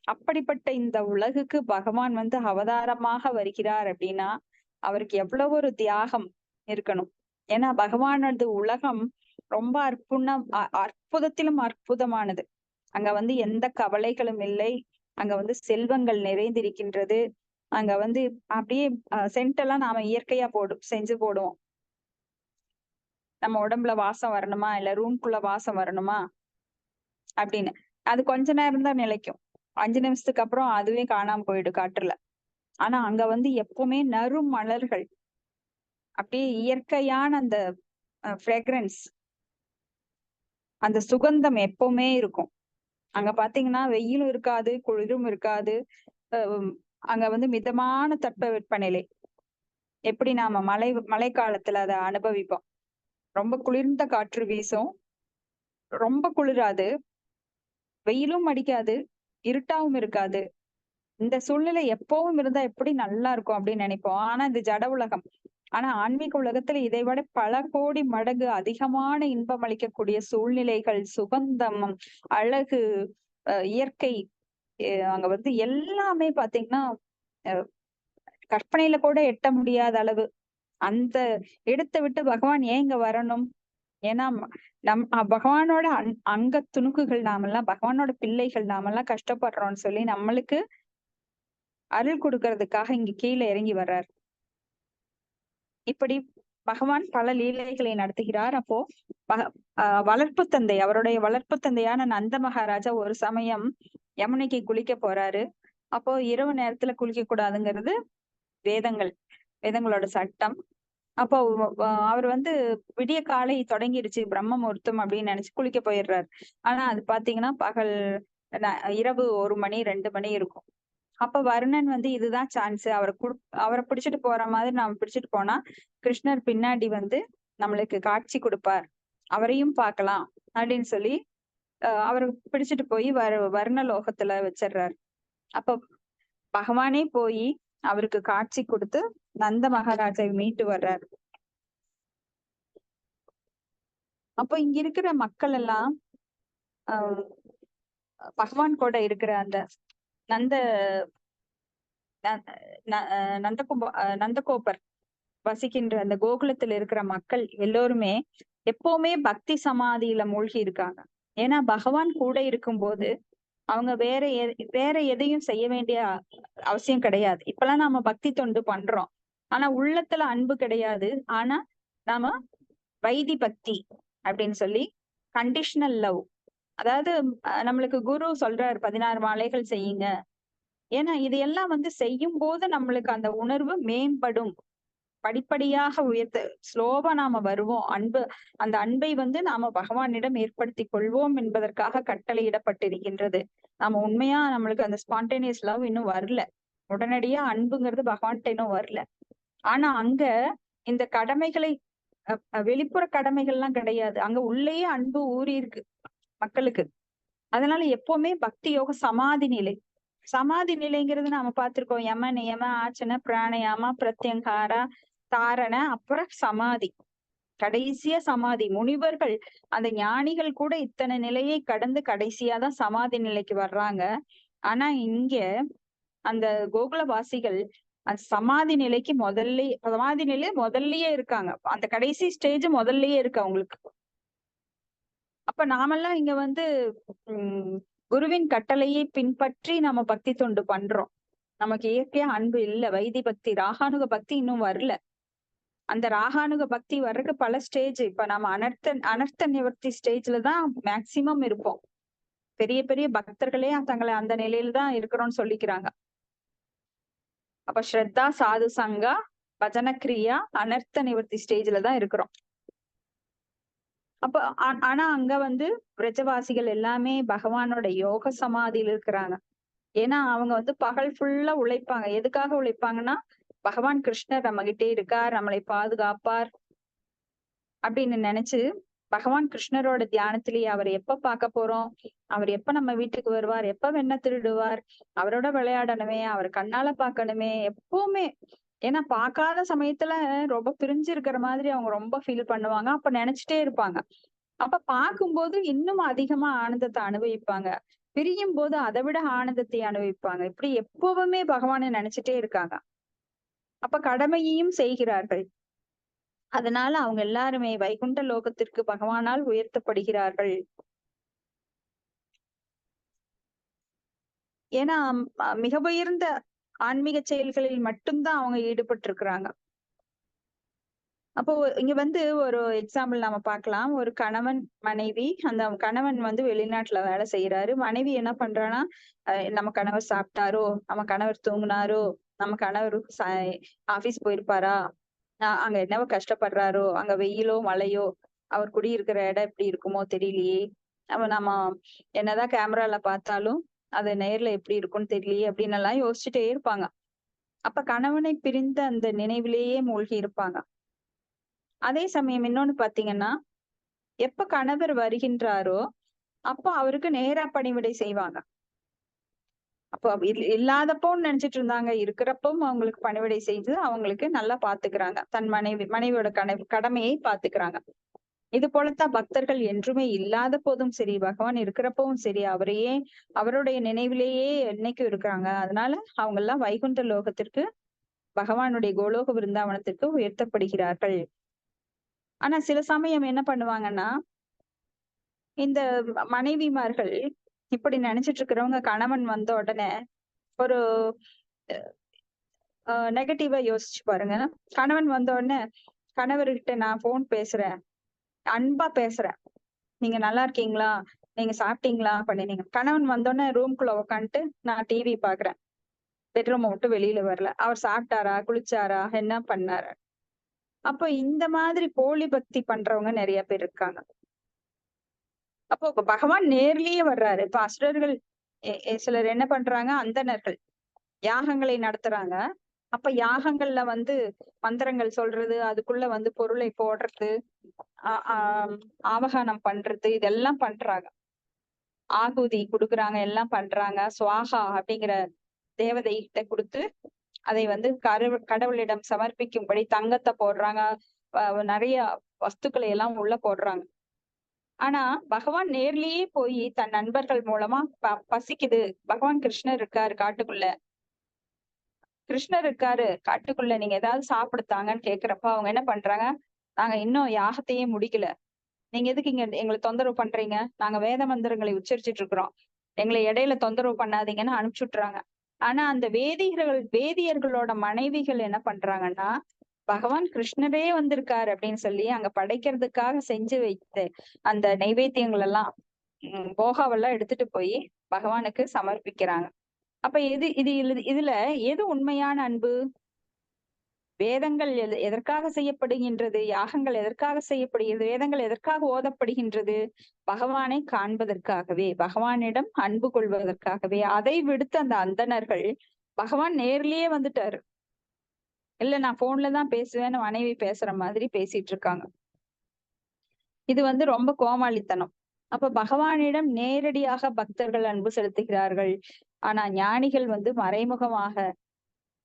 அப்படிப்பட்ட இந்த உலகுக்கு பகவான் அவதாரமாக வருகிறார் அப்படின்னா அவருக்கு எவ்வளவு ஒரு தியாகம் இருக்கணும். ஏன்னா பகவானது உலகம் ரொம்ப அற்புதத்திலும் அற்புதமானது. அங்க எந்த கவலைகளும் இல்லை. அங்க செல்வங்கள் நிறைந்திருக்கின்றது. அங்க அப்படியே சென்ட் எல்லாம் நாம இயற்கையா செஞ்சு போடுவோம். நம்ம உடம்புல வாசம் வரணுமா, இல்ல ரூம்குள்ள வாசம் வரணுமா அப்படின்னு, அது கொஞ்ச நேரம் தான் நிலைக்கும். 5 நிமிஷத்துக்கு அப்புறம் அதுவே காணாம போயிடும் காற்றுல. ஆனா அங்க எப்பவுமே நறும் மலர்கள், அப்படியே இயற்கையான அந்த ஃப்ராக்ரன்ஸ், அந்த சுகந்தம் எப்பவுமே இருக்கும். அங்க பாத்தீங்கன்னா வெயிலும் இருக்காது, குளிரும் இருக்காது. அங்க மிதமான தட்பவெப்பநிலை. எப்படி நாம மழை காலத்துல அதை அனுபவிப்போம். ரொம்ப குளிர்ந்த காற்று வீசும், ரொம்ப குளிராது, வெயிலும் அடிக்காது, இருட்டாவும் இருக்காது. இந்த சூழ்நிலை எப்பவும் இருந்தா எப்படி நல்லா இருக்கும் அப்படின்னு நினைப்போம். ஆனா இது ஜட உலகம். ஆனா ஆன்மீக உலகத்துல இதை விட பல கோடி மடங்கு அதிகமான இன்பம் அளிக்கக்கூடிய சூழ்நிலைகள், சுகந்தம், அழகு, இயற்கை, அங்க எல்லாமே பாத்தீங்கன்னா கற்பனையில கூட எட்ட முடியாத அளவு. அந்த இடத்தை விட்டு பகவான் ஏன் இங்க வரணும்? ஏன்னா பகவானோட அங்க துணுக்குகள் நாமெல்லாம், பகவானோட பிள்ளைகள் நாமெல்லாம் கஷ்டப்படுறோம்னு சொல்லி நம்மளுக்கு அருள் கொடுக்கறதுக்காக இங்க கீழே இறங்கி வர்றார். இப்படி பகவான் பல லீலைகளை நடத்துகிறார். அப்போ வளர்ப்பு தந்தை, அவருடைய வளர்ப்பு தந்தையான நந்த மகாராஜா ஒரு சமயம் யமுனைக்கு குளிக்க போறாரு. அப்போ இரவு நேரத்துல குளிக்க கூடாதுங்கிறது வேதங்களோட சட்டம். அப்போ அவர் விடிய காலை தொடங்கிடுச்சு, பிரம்ம முகூர்த்தம் அப்படின்னு நினைச்சு குளிக்க போயிடுறாரு. ஆனா அது பாத்தீங்கன்னா பகல் இரவு 1 மணி 2 மணி இருக்கும். அப்ப வருணன் இதுதான் சான்ஸ், அவரை பிடிச்சிட்டு போற மாதிரி நாம பிடிச்சிட்டு போனா கிருஷ்ணர் பின்னாடி நம்மளுக்கு காட்சி கொடுப்பார், அவரையும் பார்க்கலாம் அப்படின்னு சொல்லி அவரை பிடிச்சிட்டு போய் வருண லோகத்துல வச்சிடுறாரு. அப்ப பகவானே போய் அவருக்கு காட்சி கொடுத்து நந்த மகாராஜை மீட்டு வர்றாரு. அப்போ இங்க இருக்கிற மக்கள் எல்லாம் பகவான் கூட இருக்கிற அந்த நந்தகோபர் வசிக்கின்ற அந்த கோகுலத்துல இருக்கிற மக்கள் எல்லோருமே எப்பவுமே பக்தி சமாதியில மூழ்கி இருக்காங்க. ஏன்னா பகவான் கூட இருக்கும்போது அவங்க வேற எதையும் செய்ய வேண்டிய அவசியம் கிடையாது. இப்பெல்லாம் நாம பக்தி தொண்டு பண்றோம், ஆனா உள்ளத்துல அன்பு கிடையாது. ஆனா நாம வைதி பக்தி அப்படின்னு சொல்லி கண்டிஷனல் லவ், அதாவது நம்மளுக்கு குரு சொல்றாரு 16 மாலைகள் செய்யுங்க. ஏன்னா இது எல்லாம் செய்யும் போது நம்மளுக்கு அந்த உணர்வு மேம்படும், படிப்படியாக உயர்த்த ஸ்லோவா நாம வருவோம். அந்த அன்பை நாம பகவானிடம் ஏற்படுத்தி கொள்வோம் என்பதற்காக கட்டளையிடப்பட்டிருக்கின்றது. நாம உண்மையா நம்மளுக்கு அந்த ஸ்பான்டேனியஸ் லவ் இன்னும் வரல, உடனடியா அன்புங்கிறது பகவான்கிட்ட இன்னும் வரல. ஆனா அங்க இந்த கடமைகளை வெளிப்புற கடமைகள்லாம் கிடையாது, அங்க உள்ளேயே அன்பு ஊறி இருக்கு மக்களுக்கு. அதனால எப்பவுமே பக்தி யோக சமாதி நிலைங்கிறது நாம பார்த்திருக்கோம். யம நியம ஆச்சன பிராணயாமா பிரத்யங்காரா தாரண, அப்புறம் சமாதி, கடைசியா சமாதி. முனிவர்கள், அந்த ஞானிகள் கூட இத்தனை நிலையை கடந்து கடைசியாதான் சமாதி நிலைக்கு வர்றாங்க. ஆனா இங்க அந்த கோகுலவாசிகள் அந்த சமாதி நிலைக்கு முதல்லயே இருக்காங்க. அந்த கடைசி ஸ்டேஜ் முதல்லயே இருக்கு அவங்களுக்கு. அப்ப நாமெல்லாம் இங்க குருவின் கட்டளையை பின்பற்றி நம்ம பக்தி தொண்டு பண்றோம். நமக்கு இயற்கையா அன்பு இல்ல, வைதி பக்தி ராகானுக பக்தி இன்னும் வரல. அந்த ராகானுக பக்தி வர்றதுக்கு பல ஸ்டேஜ். இப்ப நம்ம அனர்த்த நிவர்த்தி ஸ்டேஜ்ல தான் மேக்சிமம் இருப்போம். பெரிய பெரிய பக்தர்களே தங்களை அந்த நிலையில தான் இருக்கிறோம்னு சொல்லிக்கிறாங்க. அப்ப ஸ்ரத்தா, சாது சங்கா, பஜன கிரியா, அனர்த்த நிவர்த்தி ஸ்டேஜ்ல தான் இருக்கிறோம். அப்ப ஆனா அங்க வந்து பிரஜவாசிகள் எல்லாமே பகவானோட யோக சமாதியில இருக்கிறாங்க. ஏன்னா அவங்க வந்து பகல் ஃபுல்லா உழைப்பாங்க. எதுக்காக உழைப்பாங்கன்னா, பகவான் கிருஷ்ணர் நம்ம கிட்டே இருக்கார், நம்மளை பாதுகாப்பார் அப்படின்னு நினைச்சு பகவான் கிருஷ்ணரோட தியானத்திலேயே அவர் எப்ப பார்க்க போறோம், அவர் எப்ப நம்ம வீட்டுக்கு வருவார், எப்ப வெண்ண திருடுவார், அவரோட விளையாடணுமே, அவர் கண்ணால பார்க்கணுமே, எப்பவுமே. ஏன்னா பார்க்காத சமயத்துல ரொம்ப பிரிஞ்சு இருக்கிற மாதிரி அவங்க ரொம்ப ஃபீல் பண்ணுவாங்க. அப்ப நினைச்சிட்டே இருப்பாங்க. அப்ப பார்க்கும்போது இன்னும் அதிகமா ஆனந்தத்தை அனுபவிப்பாங்க. பிரியும் போது அதை விட ஆனந்தத்தை அனுபவிப்பாங்க. இப்படி எப்பவுமே பகவானை நினைச்சிட்டே இருக்காங்க. அப்ப கடமையையும் செய்கிறார்கள். அதனால அவங்க எல்லாருமே வைகுண்ட லோகத்திற்கு பகவானால் உயர்த்தப்படுகிறார்கள். ஏன்னா மிக உயர்ந்த ஆன்மீக செயல்களில் மட்டும்தான் அவங்க ஈடுபட்டு இருக்கிறாங்க. அப்போ இங்க வந்து ஒரு எக்ஸாம்பிள் நாம பார்க்கலாம். ஒரு கணவன் மனைவி, அந்த கணவன் வந்து வெளிநாட்டுல வேலை செய்யறாரு. மனைவி என்ன பண்றான்னா, நம்ம கணவர் சாப்பிட்டாரோ, நம்ம கணவர் தூங்குனாரோ, நம்ம கணவர் ஆபீஸ் போயிருப்பாரா, அங்க என்னவோ கஷ்டப்படுறாரோ, அங்க வெயிலோ மழையோ, அவர் குடியிருக்கிற இடம் எப்படி இருக்குமோ தெரியலையே, நம்ம என்னதான் கேமரால பார்த்தாலும் அது நேர்ல எப்படி இருக்கும்னு தெரியலையே அப்படின்னு எல்லாம் யோசிச்சுட்டே இருப்பாங்க. அப்ப கணவனை பிரிந்த அந்த நினைவிலேயே மூழ்கி இருப்பாங்க. அதே சமயம் இன்னொன்னு பாத்தீங்கன்னா, எப்ப கணவர் வருகின்றாரோ அப்ப அவருக்கு நேரா பணிவிடை செய்வாங்க. அப்போ இல்லாதப்போன்னு நினைச்சிட்டு இருந்தாங்க, இருக்கிறப்பவும் அவங்களுக்கு பணிவிடை செய்து அவங்களுக்கு நல்லா பாத்துக்கிறாங்க. தன் மனைவியோட கடமையை பாத்துக்கிறாங்க. இது போலத்தான் பக்தர்கள் என்றுமே இல்லாத போதும் சரி, பகவான் இருக்கிறப்பவும் சரி, அவரையே அவருடைய நினைவிலேயே என்னைக்கும் இருக்கிறாங்க. அதனால அவங்க எல்லாம் வைகுண்ட லோகத்திற்கு, பகவானுடைய கோலோக விருந்தாவனத்திற்கு உயர்த்தப்படுகிறார்கள். ஆனா சில சமயம் என்ன பண்ணுவாங்கன்னா, இந்த மனைவிமார்கள் இப்படி நினைச்சிட்டு இருக்கிறவங்க கணவன் வந்த உடனே ஒரு நெகட்டிவா யோசிச்சு பாருங்க. கணவன் வந்த உடனே கணவர்கிட்ட நான் போன் பேசுறேன், அன்பா பேசுறேன், நீங்க நல்லா இருக்கீங்களா, நீங்க சாப்பிட்டீங்களா பண்ணினீங்க. கணவன் வந்தோடனே ரூம்குள்ள உட்காந்துட்டு நான் டிவி பாக்குறேன், பெட்ரூமை விட்டு வெளியில வரல, அவர் சாப்பிட்டாரா, குளிச்சாரா, என்ன பண்ணாரு. அப்போ இந்த மாதிரி போலி பக்தி பண்றவங்க நிறைய பேர் இருக்காங்க. அப்போ பகவான் நேர்லயே வர்றாரு. இப்ப அசுரர்கள் சிலர் என்ன பண்றாங்க, அந்தணர்கள் யாகங்களை நடத்துறாங்க. அப்ப யாகங்கள்ல வந்து மந்திரங்கள் சொல்றது, அதுக்குள்ள வந்து பொருளை போடுறது, ஆவகானம் பண்றது, இதெல்லாம் பண்றாங்க. ஆகுதி கொடுக்குறாங்க, எல்லாம் பண்றாங்க. சுவாகா அப்படிங்கிற தேவதை கிட்ட கொடுத்து அதை வந்து கடவுளிடம் சமர்ப்பிக்கும்படி தங்கத்தை போடுறாங்க, நிறைய வஸ்துக்களை எல்லாம் உள்ள போடுறாங்க. ஆனா பகவான் நேர்லயே போய் தன் நண்பர்கள் மூலமா பசிக்குது, பகவான் கிருஷ்ணர் இருக்காரு காட்டுக்குள்ள, கிருஷ்ணர் இருக்காரு காட்டுக்குள்ள, நீங்க ஏதாவது சாப்பிடுத்தாங்கன்னு கேக்குறப்ப அவங்க என்ன பண்றாங்க, நாங்க இன்னும் யாகத்தையே முடிக்கல, நீங்க எதுக்கு இங்க எங்களை தொந்தரவு பண்றீங்க, நாங்க வேத மந்திரங்களை உச்சரிச்சுட்டு இருக்கிறோம், எங்களை இடையில தொந்தரவு பண்ணாதீங்கன்னு அனுப்பிச்சுட்றாங்க. ஆனா அந்த வேதியர்களோட மனைவிகள் என்ன பண்றாங்கன்னா, பகவான் கிருஷ்ணரே வந்திருக்காரு அப்படின்னு சொல்லி அங்க படைக்கிறதுக்காக செஞ்சு வைத்த அந்த நைவேத்தியங்கள் எல்லாம் போகாவெல்லாம் எடுத்துட்டு போய் பகவானுக்கு சமர்ப்பிக்கிறாங்க. அப்ப இதுல எது உண்மையான அன்பு? வேதங்கள் எதற்காக செய்யப்படுகின்றது, யாகங்கள் எதற்காக செய்யப்படுகிறது, வேதங்கள் எதற்காக ஓதப்படுகின்றது? பகவானை காண்பதற்காகவே, பகவானிடம் அன்பு கொள்வதற்காகவே. அதை விடுத்து அந்த அந்தணர்கள் பகவான் நேர்லயே வந்துட்டாரு, இல்ல நான் போன்ல தான் பேசுவேன்னு மனைவி பேசுற மாதிரி பேசிட்டு இருக்காங்க. இது வந்து ரொம்ப கோமாளித்தனம். அப்ப பகவானிடம் நேரடியாக பக்தர்கள் அன்பு செலுத்துகிறார்கள். ஆனா ஞானிகள் வந்து மறைமுகமாக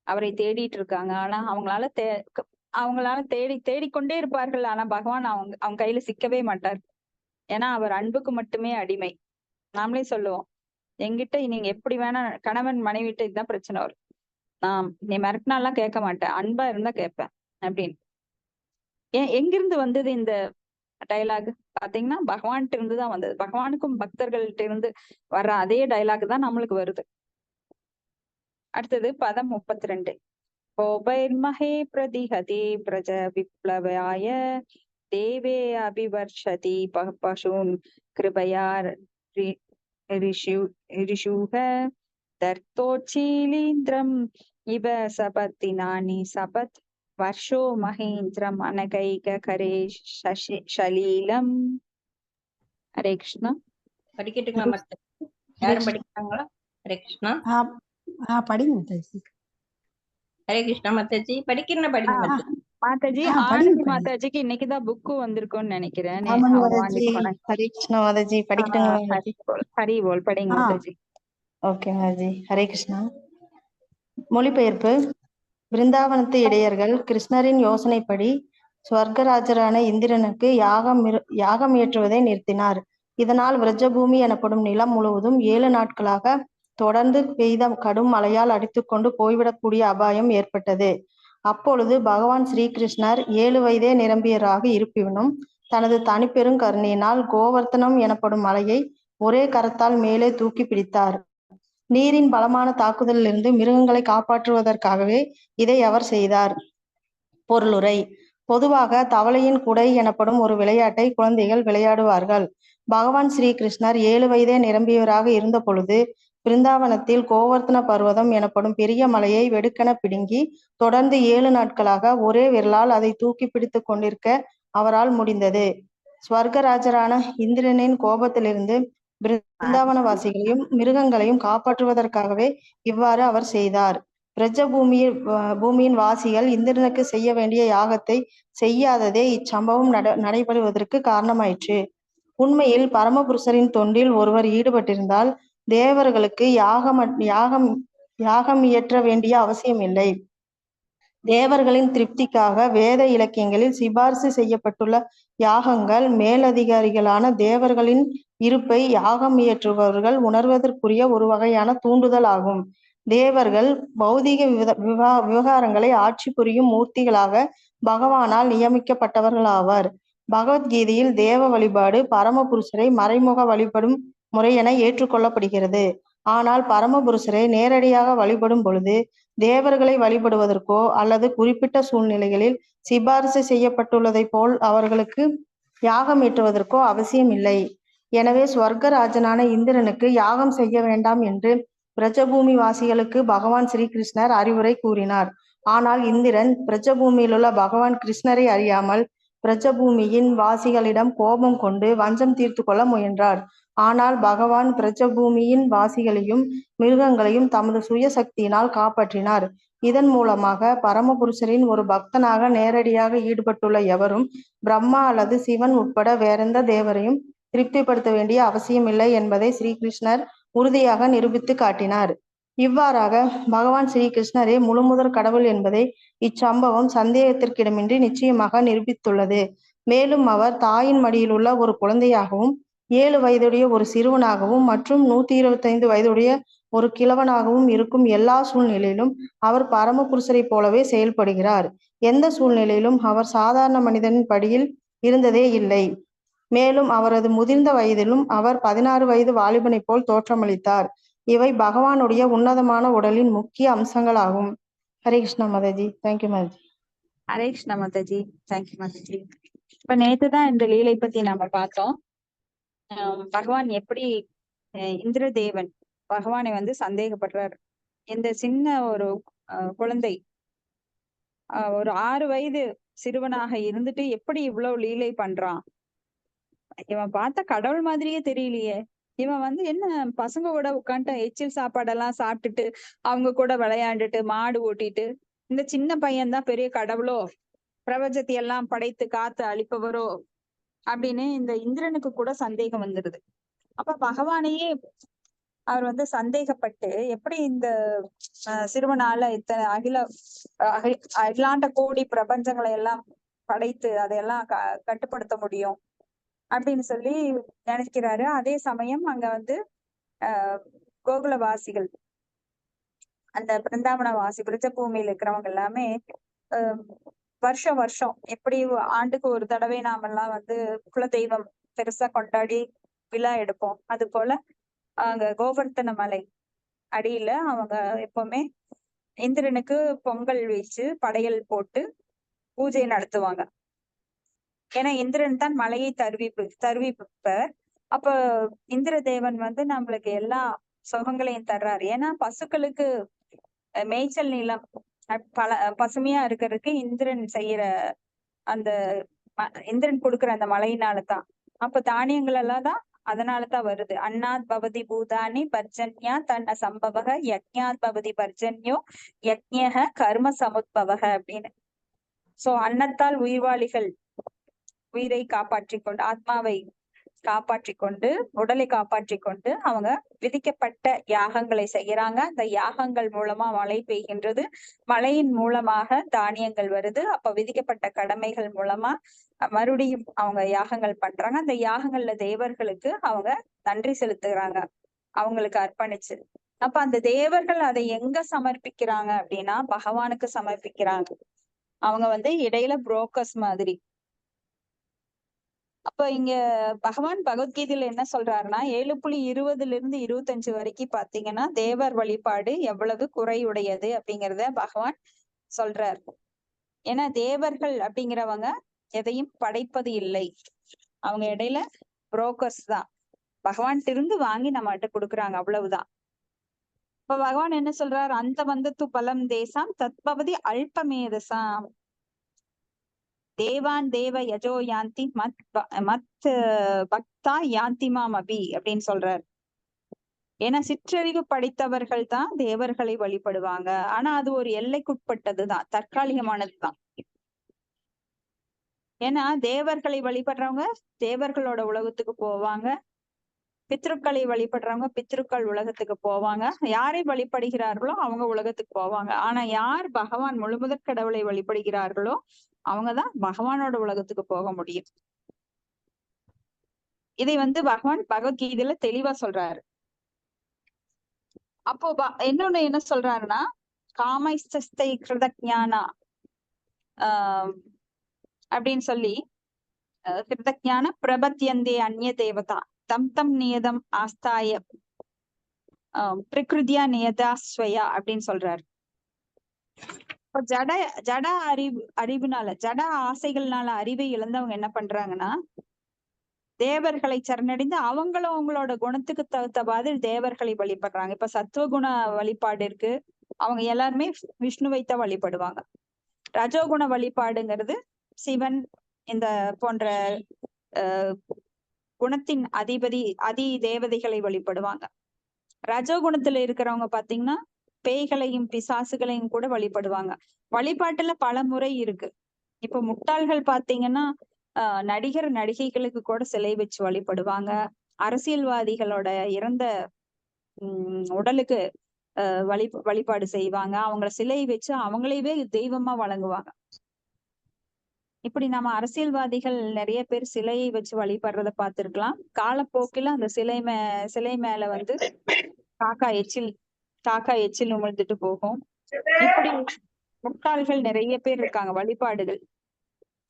அவரை தேடிட்டு இருக்காங்க. ஆனா அவங்களால தேடிக்கொண்டே இருப்பார்கள். ஆனா பகவான் அவங்க கையில சிக்கவே மாட்டார். ஏன்னா அவர் அன்புக்கு மட்டுமே அடிமை. நாமளே சொல்லுவோம், என்கிட்ட நீங்க எப்படி வேணா, கணவன் மனைவிட்ட இதுதான் பிரச்சனை வரும், நான் நீ மிரட்டினாலாம் கேட்க மாட்டேன், அன்பா இருந்தா கேட்பேன் அப்படின்னு. எங்கிருந்து வந்தது இந்த டைலாக் பாத்தீங்கன்னா, பகவான்கிட்ட இருந்துதான் வந்தது. பகவானுக்கும் பக்தர்கள்ட்ட இருந்து வர்ற அதே டைலாக் தான் நம்மளுக்கு வருது. அடுத்தது பதம் 32. கோபைர்மஹே பிரதிஹதே பிரஜ விப்ளவாய தேவே அபிவர்ஷதி பசூன் கிருபயா ரிஷுக தர்த்தோச்சீலீந்திரம் இவ சபத்தினானி சபத் வர்ஷோ மகேந்திரம் அனகைக கரே ஷலீலம். ஹரே கிருஷ்ணா. படிக்கட்டுங்களா? மத்த யாரும் படிக்கிறாங்களா? ஹரே கிருஷ்ணா. படிங்க மாதாஜி. ஹரே கிருஷ்ணா மாதாஜி. படிக்கிறேன் படிங்க மாதாஜி. மாதாஜி ஆனந்தி மாதாஜிக்கு இன்னைக்குதான் புக்கு வந்திருக்கும்னு நினைக்கிறேன். ஆமாங்க மாதாஜி. ஹரே கிருஷ்ணா மாதாஜி. படிக்கட்டுங்களா மாதாஜி? ஹரி போல் படிங்க மாதாஜி. ஓகே மாதாஜி. ஹரே கிருஷ்ணா. மொழிபெயர்ப்பு. பிருந்தாவனத்து இடையர்கள் கிருஷ்ணரின் யோசனைப்படி ஸ்வர்கராஜரான இந்திரனுக்கு யாகம் இயற்றுவதை நிறுத்தினார். இதனால் விரஜபூமி எனப்படும் நிலம் முழுவதும் 7 நாட்களாக தொடர்ந்து பெய்த கடும் மழையால் அடித்துக்கொண்டு போய்விடக்கூடிய அபாயம் ஏற்பட்டது. அப்பொழுது பகவான் ஸ்ரீகிருஷ்ணர் 7 வயதே நிரம்பியராக இருப்பினும் தனது தனிப்பெரும் கருணையினால் கோவர்த்தனம் எனப்படும் மலையை ஒரே கரத்தால் மேலே தூக்கி பிடித்தார். நீரின் பலமான தாக்குதலிலிருந்து மிருகங்களை காப்பாற்றுவதற்காகவே இதை அவர் செய்தார். பொருளுரை. பொதுவாக தவளையின் குடை எனப்படும் ஒரு விளையாட்டை குழந்தைகள் விளையாடுவார்கள். பகவான் ஸ்ரீகிருஷ்ணர் 7 வயதே நிரம்பியவராக இருந்த பொழுது பிருந்தாவனத்தில் கோவர்த்தன பர்வதம் எனப்படும் பெரிய மலையை வெடுக்கென பிடுங்கி தொடர்ந்து 7 நாட்களாக ஒரே விரலால் அதை தூக்கி பிடித்து கொண்டிருக்க அவரால் முடிந்தது. ஸ்வர்கராஜரான இந்திரனின் கோபத்திலிருந்து பிருந்தாவனவாசிகளையும் மிருகங்களையும் காப்பாற்றுவதற்காகவே இவ்வாறு அவர் செய்தார். பிரஜ பூமியின் வாசிகள் இந்திரனுக்கு செய்ய வேண்டிய யாகத்தை செய்யாததே இச்சம்பவம் நடைபெறுவதற்கு காரணமாயிற்று. உண்மையில் பரமபுருஷரின் தொண்டில் ஒருவர் ஈடுபட்டிருந்தால் தேவர்களுக்கு யாகம் இயற்ற வேண்டிய அவசியம் இல்லை. தேவர்களின் திருப்திக்காக வேத இலக்கியங்களில் சிபார்சு செய்யப்பட்டுள்ள யாகங்கள் மேலதிகாரிகளான தேவர்களின் இருப்பை யாகம் இயற்றுபவர்கள் உணர்வதற்குரிய ஒரு வகையான தூண்டுதல் ஆகும். தேவர்கள் பௌதிக விவகாரங்களை ஆட்சி புரியும் மூர்த்திகளாக பகவானால் நியமிக்கப்பட்டவர்களாவர். பகவத்கீதையில் தேவ வழிபாடு பரமபுருஷரை மறைமுக வழிபடும் முறை என ஏற்றுக்கொள்ளப்படுகிறது. ஆனால் பரமபுருஷரை நேரடியாக வழிபடும் பொழுது தேவர்களை வழிபடுவதற்கோ அல்லது குறிப்பிட்ட சூழ்நிலைகளில் சிபாரிசு செய்யப்பட்டுள்ளதை போல் அவர்களுக்கு யாகம் ஏற்றுவதற்கோ அவசியம் இல்லை. எனவே ஸ்வர்கராஜனான இந்திரனுக்கு யாகம் செய்ய வேண்டாம் என்று பிரஜபூமி வாசிகளுக்கு பகவான் ஸ்ரீகிருஷ்ணர் அறிவுரை கூறினார். ஆனால் இந்திரன் பிரஜபூமியிலுள்ள பகவான் கிருஷ்ணரை அறியாமல் பிரஜபூமியின் வாசிகளிடம் கோபம் கொண்டு வஞ்சம் தீர்த்து கொள்ள முயன்றார். ஆனால் பகவான் பிரஜபூமியின் வாசிகளையும் மிருகங்களையும் தமது சுய சக்தியினால் காப்பாற்றினார். இதன் மூலமாக பரமபுருஷரின் ஒரு பக்தனாக நேரடியாக ஈடுபட்டுள்ள எவரும் பிரம்மா அல்லது சிவன் உட்பட வேறெந்த தேவரையும் திருப்திப்படுத்த வேண்டிய அவசியமில்லை என்பதை ஸ்ரீகிருஷ்ணர் உறுதியாக நிரூபித்து காட்டினார். இவ்வாறாக பகவான் ஸ்ரீகிருஷ்ணரே முழுமுதற் கடவுள் என்பதை இச்சம்பவம் சந்தேகத்திற்கிடமின்றி நிச்சயமாக நிரூபித்துள்ளது. மேலும் அவர் தாயின் மடியில் உள்ள ஒரு குழந்தையாகவும் 7 வயதுடைய ஒரு சிறுவனாகவும் மற்றும் 125 வயதுடைய ஒரு கிழவனாகவும் இருக்கும் எல்லா சூழ்நிலையிலும் அவர் பரமபுருஷரை போலவே செயல்படுகிறார். எந்த சூழ்நிலையிலும் அவர் சாதாரண மனிதனின் படியில் இருந்ததே இல்லை. மேலும் அவரது முதிர்ந்த வயதிலும் அவர் 16 வயது வாலிபனை போல் தோற்றமளித்தார். இவை பகவானுடைய உன்னதமான உடலின் முக்கிய அம்சங்களாகும். ஹரே கிருஷ்ணா மாதாஜி. தேங்க்யூ மாதாஜி. ஹரே கிருஷ்ணா மாதாஜி. தேங்க்யூ மாதாஜி. இப்ப நேத்துதான் இந்த லீலை பத்தி நாம பார்த்தோம். பகவான் எப்படி இந்திரதேவன் பகவானை சந்தேகப்படுறார். இந்த சின்ன ஒரு குழந்தை ஒரு 6 வயது சிறுவனாக இருந்துட்டு எப்படி இவ்வளவு லீலை பண்றான்? இவன் பார்த்தா கடவுள் மாதிரியே தெரியலையே. இவன் என்ன பசங்க கூட உட்காந்துட்டு எச்சில் சாப்பாடெல்லாம் சாப்பிட்டுட்டு அவங்க கூட விளையாண்டுட்டு மாடு ஓட்டிட்டு இந்த சின்ன பையன்தான் பெரிய கடவுளோ, பிரபஞ்சத்தை எல்லாம் படைத்து காத்து அழிப்பவரோ அப்படின்னு இந்த இந்திரனுக்கு கூட சந்தேகம் வந்துடுது. அப்ப பகவானையே அவர் சந்தேகப்பட்டு எப்படி இந்த சிறுவனால இத்தனை அகிலாண்ட கோடி பிரபஞ்சங்களை எல்லாம் படைத்து அதையெல்லாம் கட்டுப்படுத்த முடியும் அப்படின்னு சொல்லி நினைக்கிறாரு. அதே சமயம் அங்க கோகுலவாசிகள், அந்த பிருந்தாவன வாசி பிரஜபூமியில இருக்கிறவங்க எல்லாமே வருஷம் வருஷம் எப்படி ஆண்டுக்கு ஒரு தடவை நாமெல்லாம் குலதெய்வம் பெருசா கொண்டாடி விழா எடுப்போம், அது போல அங்க கோவர்த்தன மலை அடியில அவங்க எப்பவுமே இந்திரனுக்கு பொங்கல் வச்சு படையல் போட்டு பூஜை நடத்துவாங்க. ஏன்னா இந்திரன் தான் மலையை தருவிப்பர். அப்ப இந்திர தேவன் வந்து நம்மளுக்கு எல்லா சுகங்களையும் தர்றாரு. ஏன்னா பசுக்களுக்கு மேய்ச்சல் நிலம் பல பசுமையா இருக்கிறதுக்கு இந்திரன் செய்யற அந்த இந்திரன் கொடுக்குற அந்த மழையினாலதான். அப்ப தானியங்கள் எல்லாம் தான் அதனாலதான் வருது. அன்னாத் பவதி பூதானி பர்ஜன்யா தன்ன சம்பவக யக்ஞாத் பவதி பர்ஜன்யோ யக்ஞக கர்ம சமுத்பவக அப்படின்னு. சோ அன்னத்தால் உயிர்வாளிகள் உயிரை காப்பாற்றிக் கொண்டு, ஆத்மாவை காப்பாற்றிக் கொண்டு, உடலை காப்பாற்றிக் கொண்டு அவங்க விதிக்கப்பட்ட யாகங்களை செய்யறாங்க. அந்த யாகங்கள் மூலமா மழை பெய்கின்றது. மழையின் மூலமாக தானியங்கள் வருது. அப்ப விதிக்கப்பட்ட கடமைகள் மூலமா மறுபடியும் அவங்க யாகங்கள் பண்றாங்க. அந்த யாகங்கள்ல தேவர்களுக்கு அவங்க நன்றி செலுத்துறாங்க, அவங்களுக்கு அர்ப்பணிச்சு. அப்ப அந்த தேவர்கள் அதை எங்க சமர்ப்பிக்கிறாங்க அப்படின்னா பகவானுக்கு சமர்ப்பிக்கிறாங்க. அவங்க வந்து இடையில புரோக்கர்ஸ் மாதிரி. அப்ப இங்க பகவான் பகவத்கீதையில என்ன சொல்றாருன்னா 7.20 25 வரைக்கும் பாத்தீங்கன்னா தேவர் வழிபாடு எவ்வளவு குறையுடையது அப்படிங்கிறத பகவான் சொல்றார். ஏன்னா தேவர்கள் அப்படிங்கிறவங்க எதையும் படைப்பது இல்லை. அவங்க இடையில புரோக்கர்ஸ் தான். பகவான் இருந்து வாங்கி நம்மகிட்ட கொடுக்குறாங்க, அவ்வளவுதான். இப்ப பகவான் என்ன சொல்றாரு? அந்த வந்தத்து பலம் தேசாம் தத்பவதி அல்பமேதசாம் தேவான் தேவ யஜோ யாந்தி மத் பக்தா யாந்திமாம் அபி அப்படின்னு சொல்றாரு. ஏன்னா சிற்றறிவு படைத்தவர்கள் தான் தேவர்களை வழிபடுவாங்க. ஆனா அது ஒரு எல்லைக்குட்பட்டதுதான், தற்காலிகமானதுதான். ஏன்னா தேவர்களை வழிபடுறவங்க தேவர்களோட உலகத்துக்கு போவாங்க, பித்ருக்களை வழிபடுறவங்க பித்ருக்கள் உலகத்துக்கு போவாங்க, யாரை வழிபடுகிறார்களோ அவங்க உலகத்துக்கு போவாங்க. ஆனா யார் பகவான் முழுமுதற் கடவுளை வழிபடுகிறார்களோ அவங்கதான் பகவானோட உலகத்துக்கு போக முடியும். இதை வந்து பகவான் பகவத்கீதையில தெளிவா சொல்றாரு. அப்போ இன்னொன்னு என்ன சொல்றாருன்னா காமைஸ்தை கிருதஜானா அப்படின்னு சொல்லி கிருதஜான பிரபத்யந்தே அந்நிய தேவதா தம் தம் நியதம் ஆஸ்தாய பிரகிருதியா நியதாஸ்வயா அப்படின்னு சொல்றாரு. ஜட ஜட அறிவுனால ஜட ஆசைகள்னால அறிவை இழந்தவங்க என்ன பண்றாங்கன்னா தேவர்களை சரணடைந்து அவங்களும் அவங்களோட குணத்துக்கு தகுந்த மாதிரி தேவர்களை வழிபடுறாங்க. இப்ப சத்துவகுண வழிபாடு இருக்கு, அவங்க எல்லாருமே விஷ்ணுவைத்தான் வழிபடுவாங்க. ரஜோகுண வழிபாடுங்கிறது சிவன் இந்த போன்ற குணத்தின் அதி தேவதைகளை வழிபடுவாங்க. ரஜோகுணத்துல இருக்கிறவங்க பாத்தீங்கன்னா பேய்களையும் பிசாசுகளையும் கூட வழிபடுவாங்க. வழிபாட்டுல பல முறை இருக்கு. இப்ப முட்டாள்கள் பாத்தீங்கன்னா நடிகர் நடிகைகளுக்கு கூட சிலை வச்சு வழிபடுவாங்க. அரசியல்வாதிகளோட இறந்த உடலுக்கு வழிபாடு செய்வாங்க. அவங்கள சிலை வச்சு அவங்களையே தெய்வமா வழங்குவாங்க. இப்படி நம்ம அரசியல்வாதிகள் நிறைய பேர் சிலையை வச்சு வழிபடுறத பார்த்திருக்கலாம். காலப்போக்கில அந்த சிலை மேல வந்து காக்கா எச்சில் உமிழ்ந்துட்டு போகும். இப்படி முட்டாள்கள் நிறைய பேர் இருக்காங்க வழிபாடுகள்.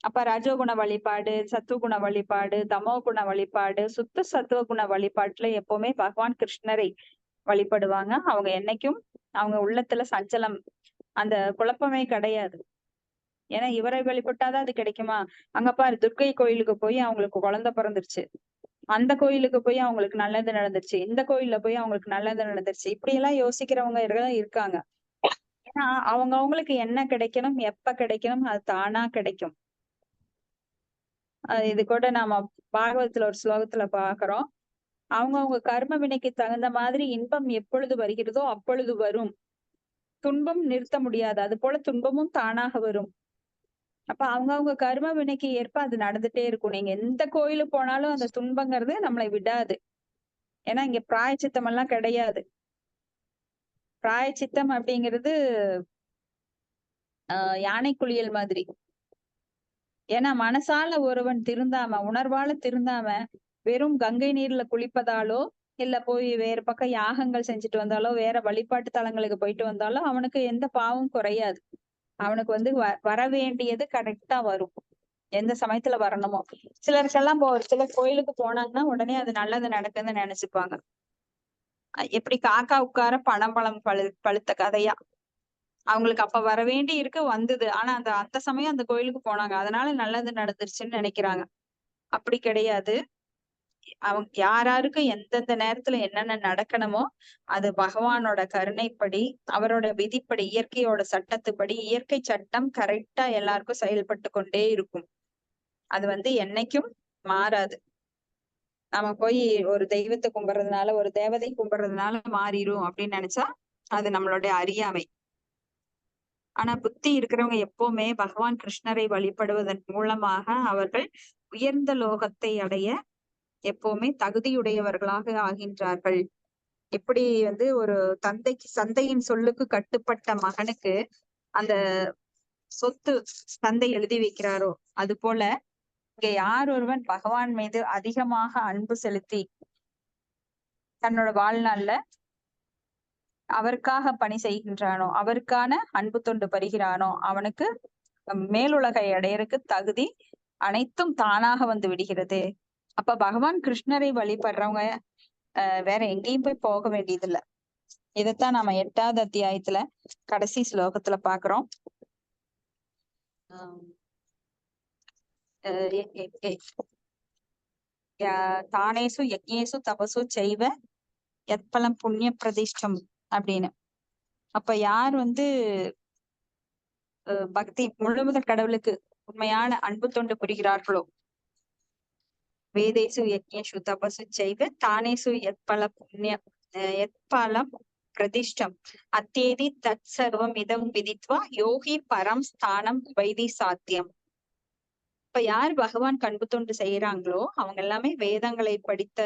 அப்ப ரஜோகுண வழிபாடு, சத்துவகுண வழிபாடு, தமோ குண வழிபாடு, சுத்த சத்துவகுண வழிபாட்டுல எப்பவுமே பகவான் கிருஷ்ணரை வழிபடுவாங்க. அவங்க என்னைக்கும் அவங்க உள்ளத்துல சஞ்சலம் அந்த குழப்பமே கிடையாது. ஏன்னா இவரை வழிபட்டாதான் அது கிடைக்குமா? அங்க பாரு, துர்க்கை கோயிலுக்கு போய் அவங்களுக்கு குழந்தை பிறந்துருச்சு, அந்த கோயிலுக்கு போய் அவங்களுக்கு நல்லது நடந்துருச்சு, இந்த கோயில்ல போய் அவங்களுக்கு நல்லது நடந்துருச்சு. இப்படி எல்லாம் யோசிக்கிறவங்க இருக்காங்க. ஏன்னா அவங்களுக்கு என்ன கிடைக்கணும், எப்ப கிடைக்கணும், அது தானா கிடைக்கும். இது கூட நாம பாகவதத்துல ஒரு ஸ்லோகத்துல பாக்குறோம். அவங்க கர்ம வினைக்கு தகுந்த மாதிரி இன்பம் எப்பொழுது வருகிறதோ அப்பொழுது வரும், துன்பம் நிறுத்த முடியாது. அது போல துன்பமும் தானாக வரும். அப்ப அவங்க கர்ம வினைக்கு ஏற்ப அது நடந்துட்டே இருக்கும். நீங்க எந்த கோயிலுக்கு போனாலும் அந்த துன்பங்கிறது நம்மளை விடாது. ஏன்னா இங்க பிராயச்சித்தம் எல்லாம் கிடையாது. பிராயச்சித்தம் அப்படிங்கிறது யானை குளியல் மாதிரி. ஏன்னா மனசால ஒருவன் திருந்தாம, உணர்வால திருந்தாம வெறும் கங்கை நீர்ல குளிப்பதாலோ இல்ல போய் வேற பக்கம் யாகங்கள் செஞ்சுட்டு வந்தாலோ வேற வழிபாட்டு தலங்களுக்கு போயிட்டு வந்தாலோ அவனுக்கு எந்த பாவம் குறையாது. அவனுக்கு வந்து வர வேண்டியது கரெக்டா வரும், எந்த சமயத்துல வரணுமோ. சிலருக்கெல்லாம் சிலர் கோயிலுக்கு போனாங்கன்னா உடனே அது நல்லது நடக்குதுன்னு நினைச்சுப்பாங்க. எப்படி காக்கா உட்கார பனம்பழம் பழுத்த கதையா. அவங்களுக்கு அப்ப வர வேண்டி இருக்கு வந்தது. ஆனா அந்த அந்த சமயம் அந்த கோயிலுக்கு போனாங்க. அதனால நல்லது நடந்துருச்சுன்னு நினைக்கிறாங்க. அப்படி கிடையாது. அவங்க யாராருக்கு எந்தெந்த நேரத்துல என்னென்ன நடக்கணுமோ அது பகவானோட கருணைப்படி, அவரோட விதிப்படி, இயற்கையோட சட்டத்துப்படி, இயற்கை சட்டம் கரெக்டா எல்லாருக்கும் செயல்பட்டு கொண்டே இருக்கும். அது என்னைக்கும் மாறாது. நம்ம போய் ஒரு தெய்வத்தை கும்பிடுறதுனால, ஒரு தேவதை கும்பிடுறதுனால மாறிடும் அப்படின்னு நினைச்சா அது நம்மளுடைய அறியாமை. ஆனா புத்தி இருக்கிறவங்க எப்பவுமே பகவான் கிருஷ்ணரை வழிபடுவதன் மூலமாக அவர்கள் உயர்ந்த லோகத்தை அடைய எப்பவுமே தகுதியுடையவர்களாக ஆகின்றார்கள். எப்படி ஒரு தந்தையின் சொல்லுக்கு கட்டுப்பட்ட மகனுக்கு அந்த சொத்து தந்தை எழுதி வைக்கிறாரோ, அது போல இங்க யார் ஒருவன் பகவான் மீது அதிகமாக அன்பு செலுத்தி தன்னோட வாழ்நாள்ல அவருக்காக பணி செய்கின்றானோ, அவருக்கான அன்பு தொண்டு பருகிறானோ, அவனுக்கு மேலுலகை அடையறக்கு தகுதி அனைத்தும் தானாக வந்து விடுகிறது. அப்ப பகவான் கிருஷ்ணரை வழிபடுறவங்க வேற எங்கேயும் போய் போக வேண்டியதில்லை. இதைத்தான் நாம 8வது அத்தியாயத்துல கடைசி ஸ்லோகத்துல பாக்குறோம். தானேசு யக்ஞேசு தபசு செய்வ யத்பலம் புண்ணிய பிரதிஷ்டம் அப்படின்னு. அப்ப யார் பக்தி முழுமுதல் கடவுளுக்கு உண்மையான அன்பு தொண்டு புரிகிறார்களோ, வேதேசு யக்ஞேஷு தபசு செய்வ தானேசு யத்பலம் பிரதிஷ்டம் அத்தேதி தத் சர்வம் இதம் விதித்வா யோகி பரம் ஸ்தானம் வைதி சாத்தியம். இப்ப யார் பகவான் அன்பு தொண்டு செய்யறாங்களோ அவங்க எல்லாமே வேதங்களை படித்த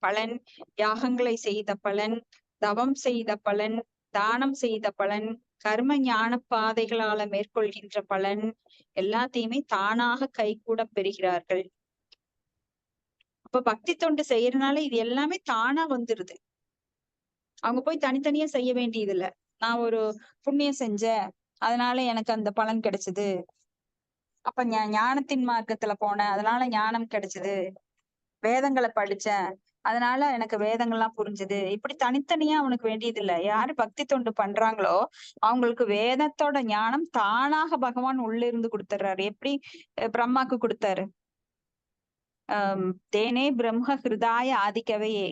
பலன், யாகங்களை செய்த பலன், தவம் செய்த பலன், தானம் செய்த பலன், கர்ம ஞான பாதைகளால மேற்கொள்கின்ற பலன் எல்லாத்தையுமே தானாக கைகூட பெறுகிறார்கள். அப்ப பக்தி தொண்டு செய்யறதுனால இது எல்லாமே தானா வந்துருது. அவங்க போய் தனித்தனியா செய்ய வேண்டியது இல்ல. நான் ஒரு புண்ணியம் செஞ்சேன் அதனால எனக்கு அந்த பலன் கிடைச்சது, அப்ப ஞானத்தின் மார்க்கத்துல போனேன் அதனால ஞானம் கிடைச்சது, வேதங்களை படிச்சேன் அதனால எனக்கு வேதங்கள்லாம் புரிஞ்சுது, இப்படி தனித்தனியா அவனுக்கு வேண்டியது இல்ல. யாரு பக்தி தொண்டு பண்றாங்களோ அவங்களுக்கு வேதத்தோட ஞானம் தானாக பகவான் உள்ள இருந்து கொடுத்துறாரு. எப்படி பிரம்மாக்கு கொடுத்தாரு, தேனே பிரம்ம ஹிருதாய ஆதிக்கவையே,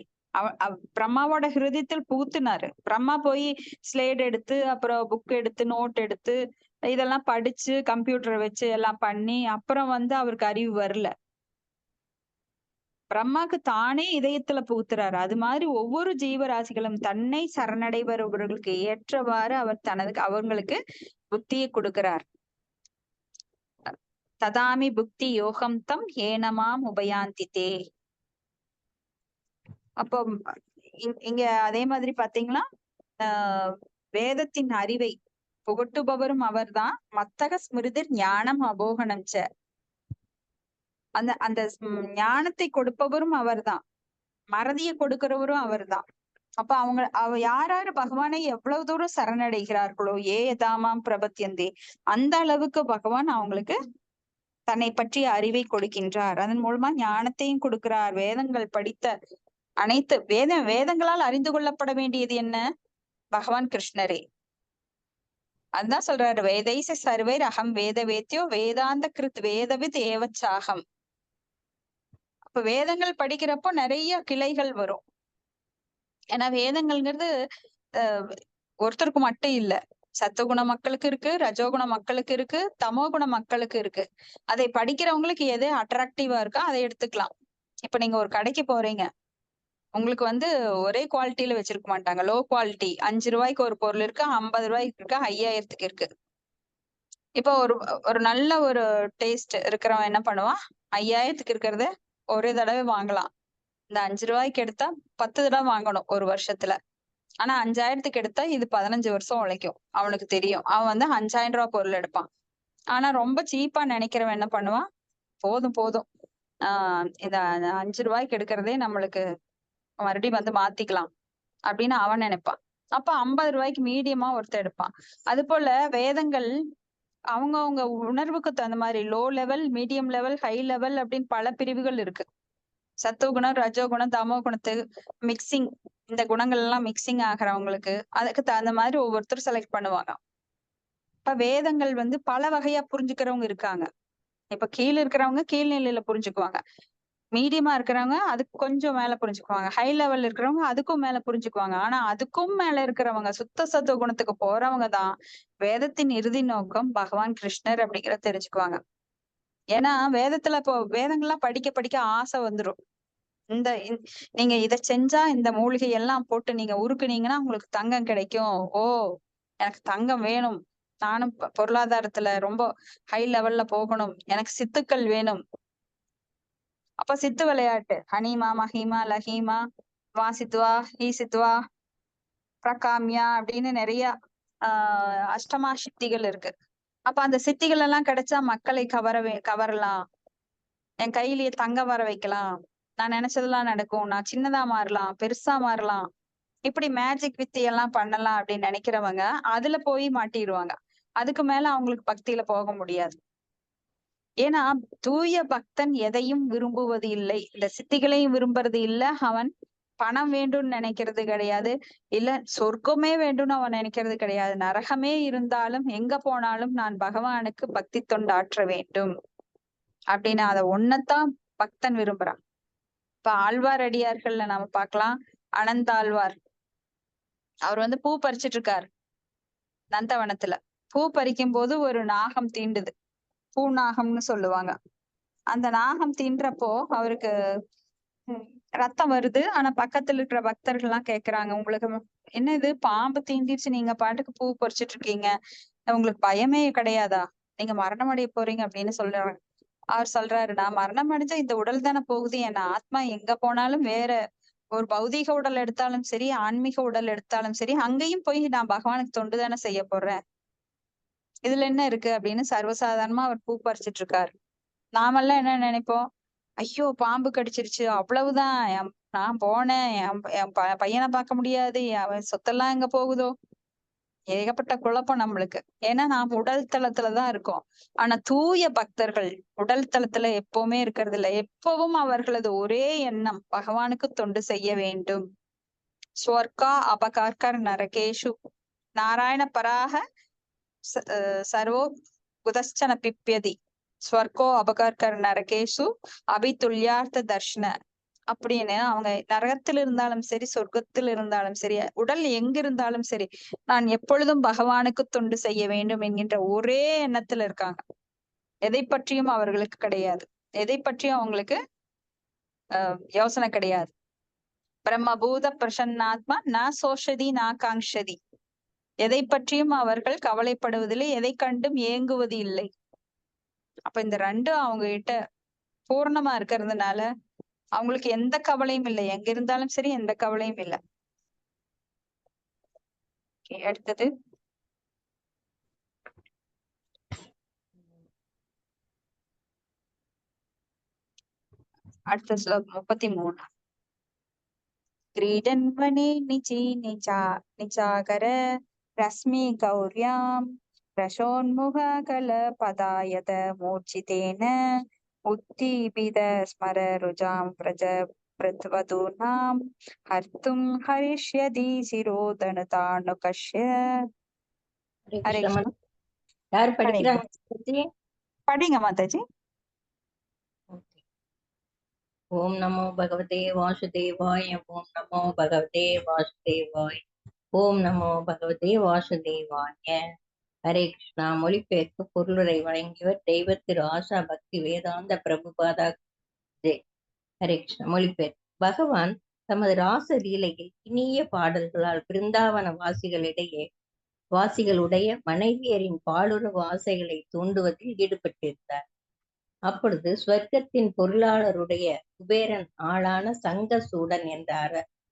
பிரம்மாவோட ஹிருதயத்தில் புகுத்தினாரு. பிரம்மா போய் ஸ்லேட் எடுத்து அப்புறம் புக் எடுத்து நோட் எடுத்து இதெல்லாம் படிச்சு கம்ப்யூட்டர் வச்சு எல்லாம் பண்ணி அப்புறம் அவருக்கு அறிவு வரல. பிரம்மாக்கு தானே இதயத்துல புகுத்துறாரு. அது மாதிரி ஒவ்வொரு ஜீவராசிகளும் தன்னை சரணடைபவர்களுக்கு ஏற்றவாறு அவர் அவங்களுக்கு புத்தியை கொடுக்கிறார். ததாமி புக்தி யோகம் தம் ஏனமாம் உபயாந்தித்தே. அப்போ இங்க அதே மாதிரி பாத்தீங்கன்னா வேதத்தின் அறிவை புகட்டுபவரும் அவர்தான். மத்தக ஸ்மிருதிர் ஞானம் அபோகனம் ச, அந்த ஞானத்தை கொடுப்பவரும் அவர்தான், மறதியை கொடுக்கிறவரும் அவர்தான். அப்ப யாரு பகவானை எவ்வளவு தூரம் சரணடைகிறார்களோ ஏ யதாமாம் பிரபத்தியந்தே, அந்த அளவுக்கு பகவான் அவங்களுக்கு தன்னை பற்றிய அறிவை கொடுக்கின்றார். அதன் மூலமா ஞானத்தையும் கொடுக்கிறார். வேதங்கள் படித்த அனைத்து வேதங்களால் அறிந்து கொள்ளப்பட வேண்டியது என்ன? பகவான் கிருஷ்ணரே. அதுதான் சொல்றாரு, வேதைச சர்வைர் அகம் வேத வேத்தியோ வேதாந்த கிருத் வேதவித் ஏவச்சாகம். அப்ப வேதங்கள் படிக்கிறப்போ நிறைய கிளைகள் வரும். ஏன்னா வேதங்கள்ங்கிறது ஒருத்தருக்கு மட்டும் இல்ல, சத்துவகுண மக்களுக்கு இருக்கு, ரஜோகுண மக்களுக்கு இருக்கு, தமோகுண மக்களுக்கு இருக்கு. அதை படிக்கிறவங்களுக்கு எது அட்ராக்டிவா இருக்கோ அதை எடுத்துக்கலாம். இப்ப நீங்க ஒரு கடைக்கு போறீங்க, உங்களுக்கு ஒரே குவாலிட்டியில வச்சிருக்க மாட்டாங்க. லோ குவாலிட்டி 5 ரூபாய்க்கு ஒரு பொருள் இருக்கு, 50 ரூபாய்க்கு இருக்கு, 5000க்கு இருக்கு. இப்போ ஒரு நல்ல ஒரு டேஸ்ட் இருக்கிறவன் என்ன பண்ணுவான், 5000க்கு இருக்கிறத ஒரே தடவை வாங்கலாம். இந்த 5 ரூபாய்க்கு எடுத்தா 10 தடவை வாங்கணும் ஒரு வருஷத்துல. ஆனா 5000க்கு எடுத்தா இது 15 வருஷம் உழைக்கும். அவனுக்கு தெரியும். அவன் 5000 ரூபாய் பொருள் எடுப்பான். ஆனா ரொம்ப சீப்பா நினைக்கிறவன் என்ன பண்ணுவான், போதும் போதும் இத 5 ரூபாய்க்கு எடுக்கிறதே நம்மளுக்கு மறுபடியும் மாத்திக்கலாம் அப்படின்னு அவன் நினைப்பான். அப்ப 50 ரூபாய்க்கு மீடியமா ஒருத்தர் எடுப்பான். அது போல வேதங்கள் அவங்க உணர்வுக்கு தகுந்த மாதிரி low level, medium level, high level அப்படின்னு பல பிரிவுகள் இருக்கு. சத்துவகுணம், ரஜோகுணம், தமோ குணத்துக்கு மிக்சிங், இந்த குணங்கள் எல்லாம் மிக்சிங் ஆகிறவங்களுக்கு அதுக்கு தகுந்த மாதிரி ஒவ்வொருத்தரும் செலக்ட் பண்ணுவாங்க. இப்ப வேதங்கள் வந்து பல வகையா புரிஞ்சுக்கிறவங்க இருக்காங்க. இப்ப கீழ இருக்கிறவங்க கீழ்நிலையில புரிஞ்சுக்குவாங்க. மீடியமா இருக்கிறவங்க அதுக்கு கொஞ்சம் மேல புரிஞ்சுக்குவாங்க. ஹை லெவல்ல இருக்கிறவங்க அதுக்கும் மேல புரிஞ்சுக்குவாங்க. ஆனா அதுக்கும் மேல இருக்கிறவங்க சுத்த சத்துவ குணத்துக்கு போறவங்க தான் வேதத்தின் இறுதி நோக்கம் பகவான் கிருஷ்ணர் அப்படிங்கிறத தெரிஞ்சுக்குவாங்க. ஏன்னா வேதத்துல இப்போ வேதங்கள்லாம் படிக்க படிக்க ஆசை வந்துரும். நீங்க இத செஞ்சா இந்த மூலிகை எல்லாம் போட்டு நீங்க உருக்குனீங்கன்னா உங்களுக்கு தங்கம் கிடைக்கும். ஓ, எனக்கு தங்கம் வேணும். நானும் பொருளாதாரத்துல ரொம்ப ஹை லெவல்ல போகணும். எனக்கு சித்துக்கள் வேணும். அப்ப சித்து விளையாட்டு ஹனீமா, மஹீமா, லஹீமா, வாசித்துவா, ஈசித்துவா, பிரகாமியா அப்படின்னு நிறைய அஷ்டமா சித்திகள் இருக்கு. அப்ப அந்த சித்திகள் எல்லாம் கிடைச்சா மக்களை கவரலாம். என் கையிலேயே தங்க வர வைக்கலாம். நான் நினைச்சதெல்லாம் நடக்கும். நான் சின்னதா மாறலாம், பெருசா மாறலாம். இப்படி மேஜிக் வித்தை எல்லாம் பண்ணலாம் அப்படின்னு நினைக்கிறவங்க அதுல போய் மாட்டிடுவாங்க. அதுக்கு மேல அவங்களுக்கு பக்தியில போக முடியாது. ஏன்னா தூய பக்தன் எதையும் விரும்புவது இல்லை. இந்த சித்திகளையும் விரும்புறது இல்ல. அவன் பணம் வேண்டும்னு நினைக்கிறது கிடையாது. இல்ல சொர்க்கமே வேண்டும்னு அவன் நினைக்கிறது கிடையாது. நரகமே இருந்தாலும் எங்க போனாலும் நான் பகவானுக்கு பக்தி தொண்டாற்ற வேண்டும் அப்படின்னு அத ஒன்னத்தான் பக்தன் விரும்புறான். இப்ப ஆழ்வார் அடியார்கள்ல நாம பார்க்கலாம். அனந்தாழ்வார் அவர் வந்து பூ பறிச்சிட்டு இருக்காரு நந்தவனத்துல. பூ பறிக்கும் போது ஒரு நாகம் தீண்டுது. பூ நாகம்னு சொல்லுவாங்க. அந்த நாகம் தீண்டுறப்போ அவருக்கு ரத்தம் வருது. ஆனா பக்கத்துல இருக்கிற பக்தர்கள் எல்லாம் கேக்குறாங்க, உங்களுக்கு என்ன இது பாம்பு தீண்டிடுச்சு, நீங்க பாட்டுக்கு பூ பறிச்சிட்டு இருக்கீங்க, உங்களுக்கு பயமே கிடையாதா, நீங்க மரணம் அடைய போறீங்க அப்படின்னு சொல்றாங்க. அவர் சொல்றாரு, நான் மரணம் அடைஞ்சா இந்த உடல் தானே போகுது, என் ஆத்மா எங்க போனாலும் வேற ஒரு பௌதீக உடல் எடுத்தாலும் சரி, ஆன்மீக உடல் எடுத்தாலும் சரி, அங்கேயும் போய் நான் பகவானுக்கு தொண்டு தானே செய்ய போறேன், இதுல என்ன இருக்கு அப்படின்னு சர்வசாதாரணமா அவர் பூ பறிச்சிட்டு இருக்காரு. நாமெல்லாம் என்ன நினைப்போம், ஐயோ பாம்பு கடிச்சிருச்சு அவ்வளவுதான், நான் போனேன், என் பையனை பார்க்க முடியாது, அவன் சொத்தெல்லாம் எங்க போகுதோ, ஏகப்பட்ட குழப்பம் நம்மளுக்கு. ஏன்னா நாம் உடல் தளத்துலதான் இருக்கோம். ஆனா தூய பக்தர்கள் உடல் தளத்துல எப்பவுமே இருக்கிறது இல்ல. எப்பவும் அவர்களது ஒரே எண்ணம் பகவானுக்கு தொண்டு செய்ய வேண்டும். ஸ்வர்கா அபகார்கர் நரகேஷு நாராயண பராக சர்வோ குதஸ்சன பிப்யதி ஸ்வர்கோ அபகார்கர் நரகேஷு அபிதுல்யார்த்த தர்ஷன அப்படின்னு அவங்க நரகத்தில் இருந்தாலும் சரி, சொர்க்கத்தில் இருந்தாலும் சரி, உடல் எங்க இருந்தாலும் சரி, நான் எப்பொழுதும் பகவானுக்கு தொண்டு செய்ய வேண்டும் என்கின்ற ஒரே எண்ணத்துல இருக்காங்க. எதை பற்றியும் அவர்களுக்கு கிடையாது. எதை பற்றியும் அவங்களுக்கு யோசனை கிடையாது. பிரம்மபூத பிரசன்னாத்மா ந சோஷதி ந காங்ஷதி. எதை பற்றியும் அவர்கள் கவலைப்படுவதில்லை, எதை கண்டும் ஏங்குவது இல்லை. அப்ப இந்த ரெண்டும் அவங்க கிட்ட பூர்ணமா இருக்கிறதுனால அவங்களுக்கு எந்த கவலையும் இல்லை. எங்க இருந்தாலும் சரி, எந்த கவலையும் இல்லை. அடுத்தது அடுத்த ஸ்லோகம் 33. क्रीडन्वने निचाकर रश्मि गौर्यां रसोन्मुखकलपदायत मूर्छितेन उद्दीपित स्मररुजां प्रवधूनां हर्तुं हरिष्यति शिरोधनुतानुकश्य. हरे कृष्ण. யார் படிக்கிறாங்க? படிங்க மாதாஜி. ஓம் நமோ பகவதே வாசுதேவாய. ஓம் நமோ பகவதே வாசுதேவாய. ஓம் நமோ பகவதே வாசுதேவாய. ஹரே கிருஷ்ணா. மொழிபெயர்ப்பு பொருளுரை வழங்கியவர் தெய்வ திரு ஆஷா பக்தி வேதாந்த பிரபுபாதா ஜெய். ஹரே கிருஷ்ணா. மொழிபெயர்ப்பு. பகவான் தமது ராச லீலையில் இனிய பாடல்களால் பிருந்தாவன வாசிகளுடைய மனைவியரின் பாலுறவு ஆசைகளை தூண்டுவதில் ஈடுபட்டிருந்தார். அப்பொழுது ஸ்வர்க்கத்தின் பொருளாளருடைய குபேரன் ஆளான சங்கசூடன் என்ற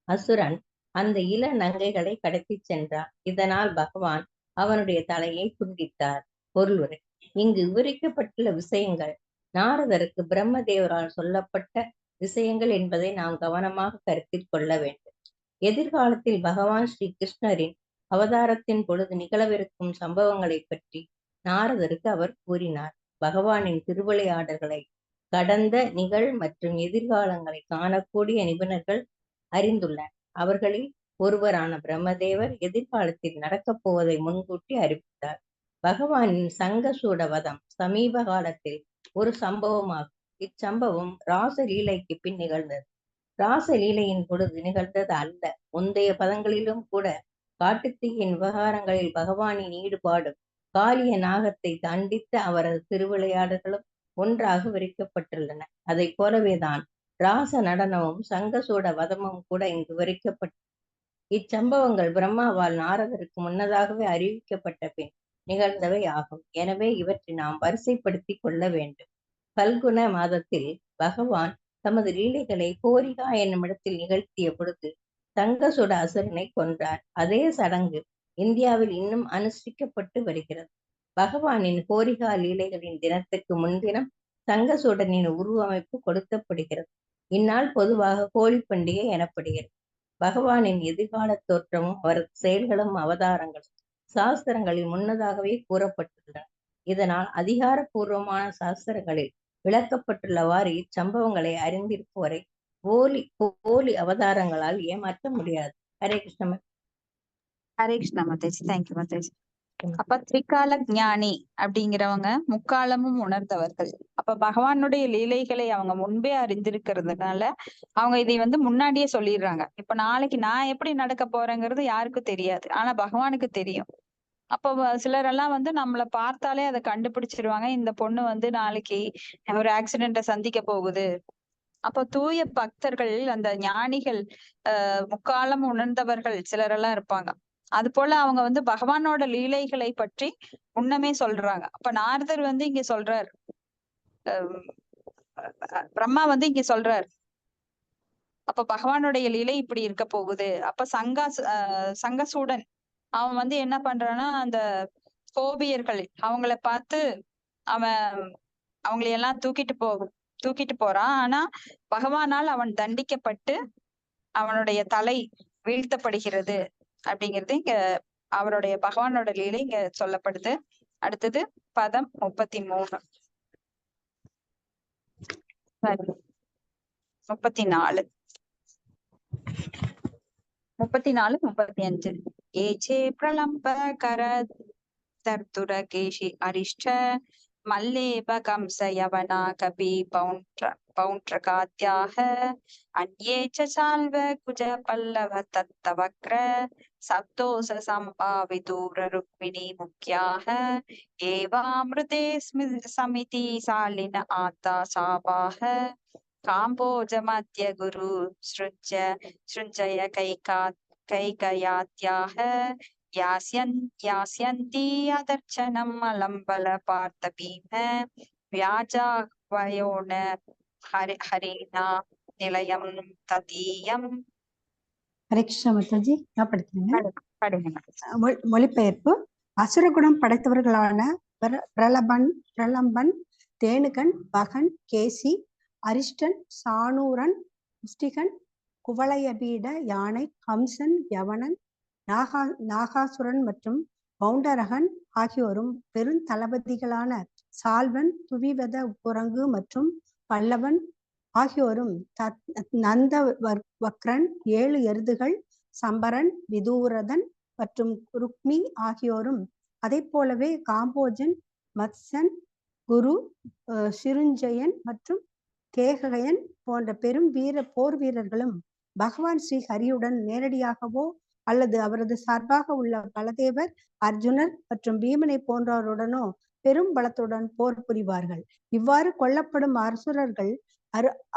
அசுரன் அந்த இள நங்கைகளை கடத்தி சென்றான். இதனால் பகவான் அவனுடைய தலையை துண்டித்தார். பொருளுரை. இங்கு விவரிக்கப்பட்டுள்ள விஷயங்கள் நாரதருக்கு பிரம்மதேவரால் சொல்லப்பட்ட விஷயங்கள் என்பதை நாம் கவனமாக கருத்தில் கொள்ள வேண்டும். எதிர்காலத்தில் பகவான் ஸ்ரீ கிருஷ்ணரின் அவதாரத்தின் பொழுது நிகழவிருக்கும் சம்பவங்களை பற்றி நாரதருக்கு அவர் கூறினார். பகவானின் திருவிளையாடல்களை கடந்த நிகழ் மற்றும் எதிர்காலங்களை காணக்கூடிய நிபுணர்கள் அறிந்துள்ளனர். அவர்களில் ஒருவரான பிரம்மதேவர் எதிர்காலத்தில் நடக்கப் போவதை முன்கூட்டி அறிவித்தார். பகவானின் சங்கசூட வதம் சமீப காலத்தில் ஒரு சம்பவமாகும். இச்சம்பவம் ராசலீலைக்கு பின் நிகழ்ந்தது. ராசலீலையின் பொழுது நிகழ்ந்தது அல்ல. முந்தைய பதங்களிலும் கூட காட்டுத்தீயின் விவகாரங்களில் பகவானின் ஈடுபாடும் காளிய நாகத்தை தண்டித்த அவரது திருவிளையாடல்களும் ஒன்றாக விவரிக்கப்பட்டுள்ளன. அதை போலவேதான் ராச நடனமும் சங்கசூட வதமும் கூட இங்கு விவரிக்கப்பட்டு இச்சம்பவங்கள் பிரம்மாவால் நாரதருக்கு முன்னதாகவே அறிவிக்கப்பட்ட பின் நிகழ்ந்தவை ஆகும். எனவே இவற்றை நாம் வரிசைப்படுத்தி கொள்ள வேண்டும். பல்குண மாதத்தில் பகவான் தமது லீலைகளை கோரிகா என்னும் இடத்தில் நிகழ்த்திய பொழுது சங்கசுட அசுரனை கொன்றார். அதே சடங்கு இந்தியாவில் இன்னும் அனுஷ்டிக்கப்பட்டு வருகிறது. பகவானின் கோரிகா லீலைகளின் தினத்துக்கு முன்தினம் சங்கசூடனின் உருவமைப்பு கொடுக்கப்படுகிறது. இந்நாள் பொதுவாக ஹோலி பண்டிகை எனப்படுகிறது. பகவானின் எதிர்கால தோற்றமும் அவரது செயல்களும் அவதாரங்களும் சாஸ்திரங்களில் முன்னதாகவே கூறப்பட்டுள்ளன. இதனால் அதிகாரப்பூர்வமான சாஸ்திரங்களில் விளக்கப்பட்டுள்ளவாறு இச்சம்பவங்களை அறிந்திருப்பவரை போலி அவதாரங்களால் ஏமாற்ற முடியாது. ஹரே கிருஷ்ண. ஹரே கிருஷ்ணா மாதாஜி. தேங்க்யூ மாதாஜி. அப்ப திரிகால ஞானி அப்படிங்கிறவங்க முக்காலமும் உணர்ந்தவர்கள். அப்ப பகவானுடைய லீலைகளை அவங்க முன்பே அறிந்திருக்கிறதுனால அவங்க இதை முன்னாடியே சொல்லிடுறாங்க. இப்ப நாளைக்கு நான் எப்படி நடக்க போறேங்கிறது யாருக்கும் தெரியாது, ஆனா பகவானுக்கு தெரியும். அப்ப சிலரெல்லாம் நம்மளை பார்த்தாலே அதை கண்டுபிடிச்சிருவாங்க. இந்த பொண்ணு நாளைக்கு ஒரு ஆக்சிடென்ட சந்திக்க போகுது. அப்ப தூய பக்தர்கள், அந்த ஞானிகள், முக்காலம் உணர்ந்தவர்கள் சிலரெல்லாம் இருப்பாங்க. அது போல அவங்க பகவானோட லீலைகளை பற்றி முன்னமே சொல்றாங்க. அப்ப நாரதர் இங்க சொல்றார், பிரம்மா இங்க சொல்றார், அப்ப பகவானுடைய லீலை இப்படி இருக்க போகுது. அப்ப சங்கசூடன் அவன் என்ன பண்றான்னா, அந்த கோபியர்கள் அவங்கள பார்த்து அவங்களையெல்லாம் தூக்கிட்டு போறான். ஆனா பகவானால் அவன் தண்டிக்கப்பட்டு அவனுடைய தலை வீழ்த்தப்படுகிறது அப்படிங்கிறது இங்க அவருடைய பகவானோட லீலை இங்க சொல்லப்படுது. அடுத்தது பதம் 33 34 35 ஏச்சே பிரலம்ப கர தர்துர கேஷி அரிஷ்ட மல்லேப கம்ச யவனா கபி பௌண்ட்ரகாத்யாக அன்யே ச சால்வ குஜ பல்லவ தத்தவக்ர சப்தோச சம்பாவிதூர ருக்மிணி முக்யாக ஏவாமிருதே சமிதி சாலின ஆத்தா சாபாக காம்போஜ மத்திய குரு ஸ்ருஞ்சய கைகயாத்யாக யாஸ்யந்தி அதர்ச்சனம் அலம்பல பார்த்த பீம வியாஜாவயோன ஹரிணா நிலையம் ததீயம். ஹரே கிருஷ்ணா மாதாஜி. நான் படிக்கிறேங்க. படிங்க. மொழிபெயர்ப்பு. அசுரகுணம் படைத்தவர்களான பிரலம்பன், தேனுகன், பகன், கேசி, அரிஷ்டன், சானூரன், முஷ்டிகன், குவலயபீட யானை, ஹம்சன், யவனன், நாகாசுரன் மற்றும் பௌண்டரகன் ஆகியோரும் பெருந்தளபதிகளான சால்வன், துவிவத குரங்கு மற்றும் பல்லவன் ஆகியோரும் நந்தவக்ரன், 7 எருதுகள், சம்பரன், விதூரதன் மற்றும் ருக்மி ஆகியோரும், அதை போலவே காம்போஜன், மத்சன், குரு, சிருஞ்சயன் மற்றும் கேகயன் போன்ற பெரும் போர் வீரர்களும் பகவான் ஸ்ரீ ஹரியுடன் நேரடியாகவோ அல்லது அவரது சார்பாக உள்ள பலதேவர், அர்ஜுனர் மற்றும் பீமனை போன்றவருடனோ பெரும் பலத்துடன் போர் புரிவார்கள். இவ்வாறு கொல்லப்படும் அசுரர்கள்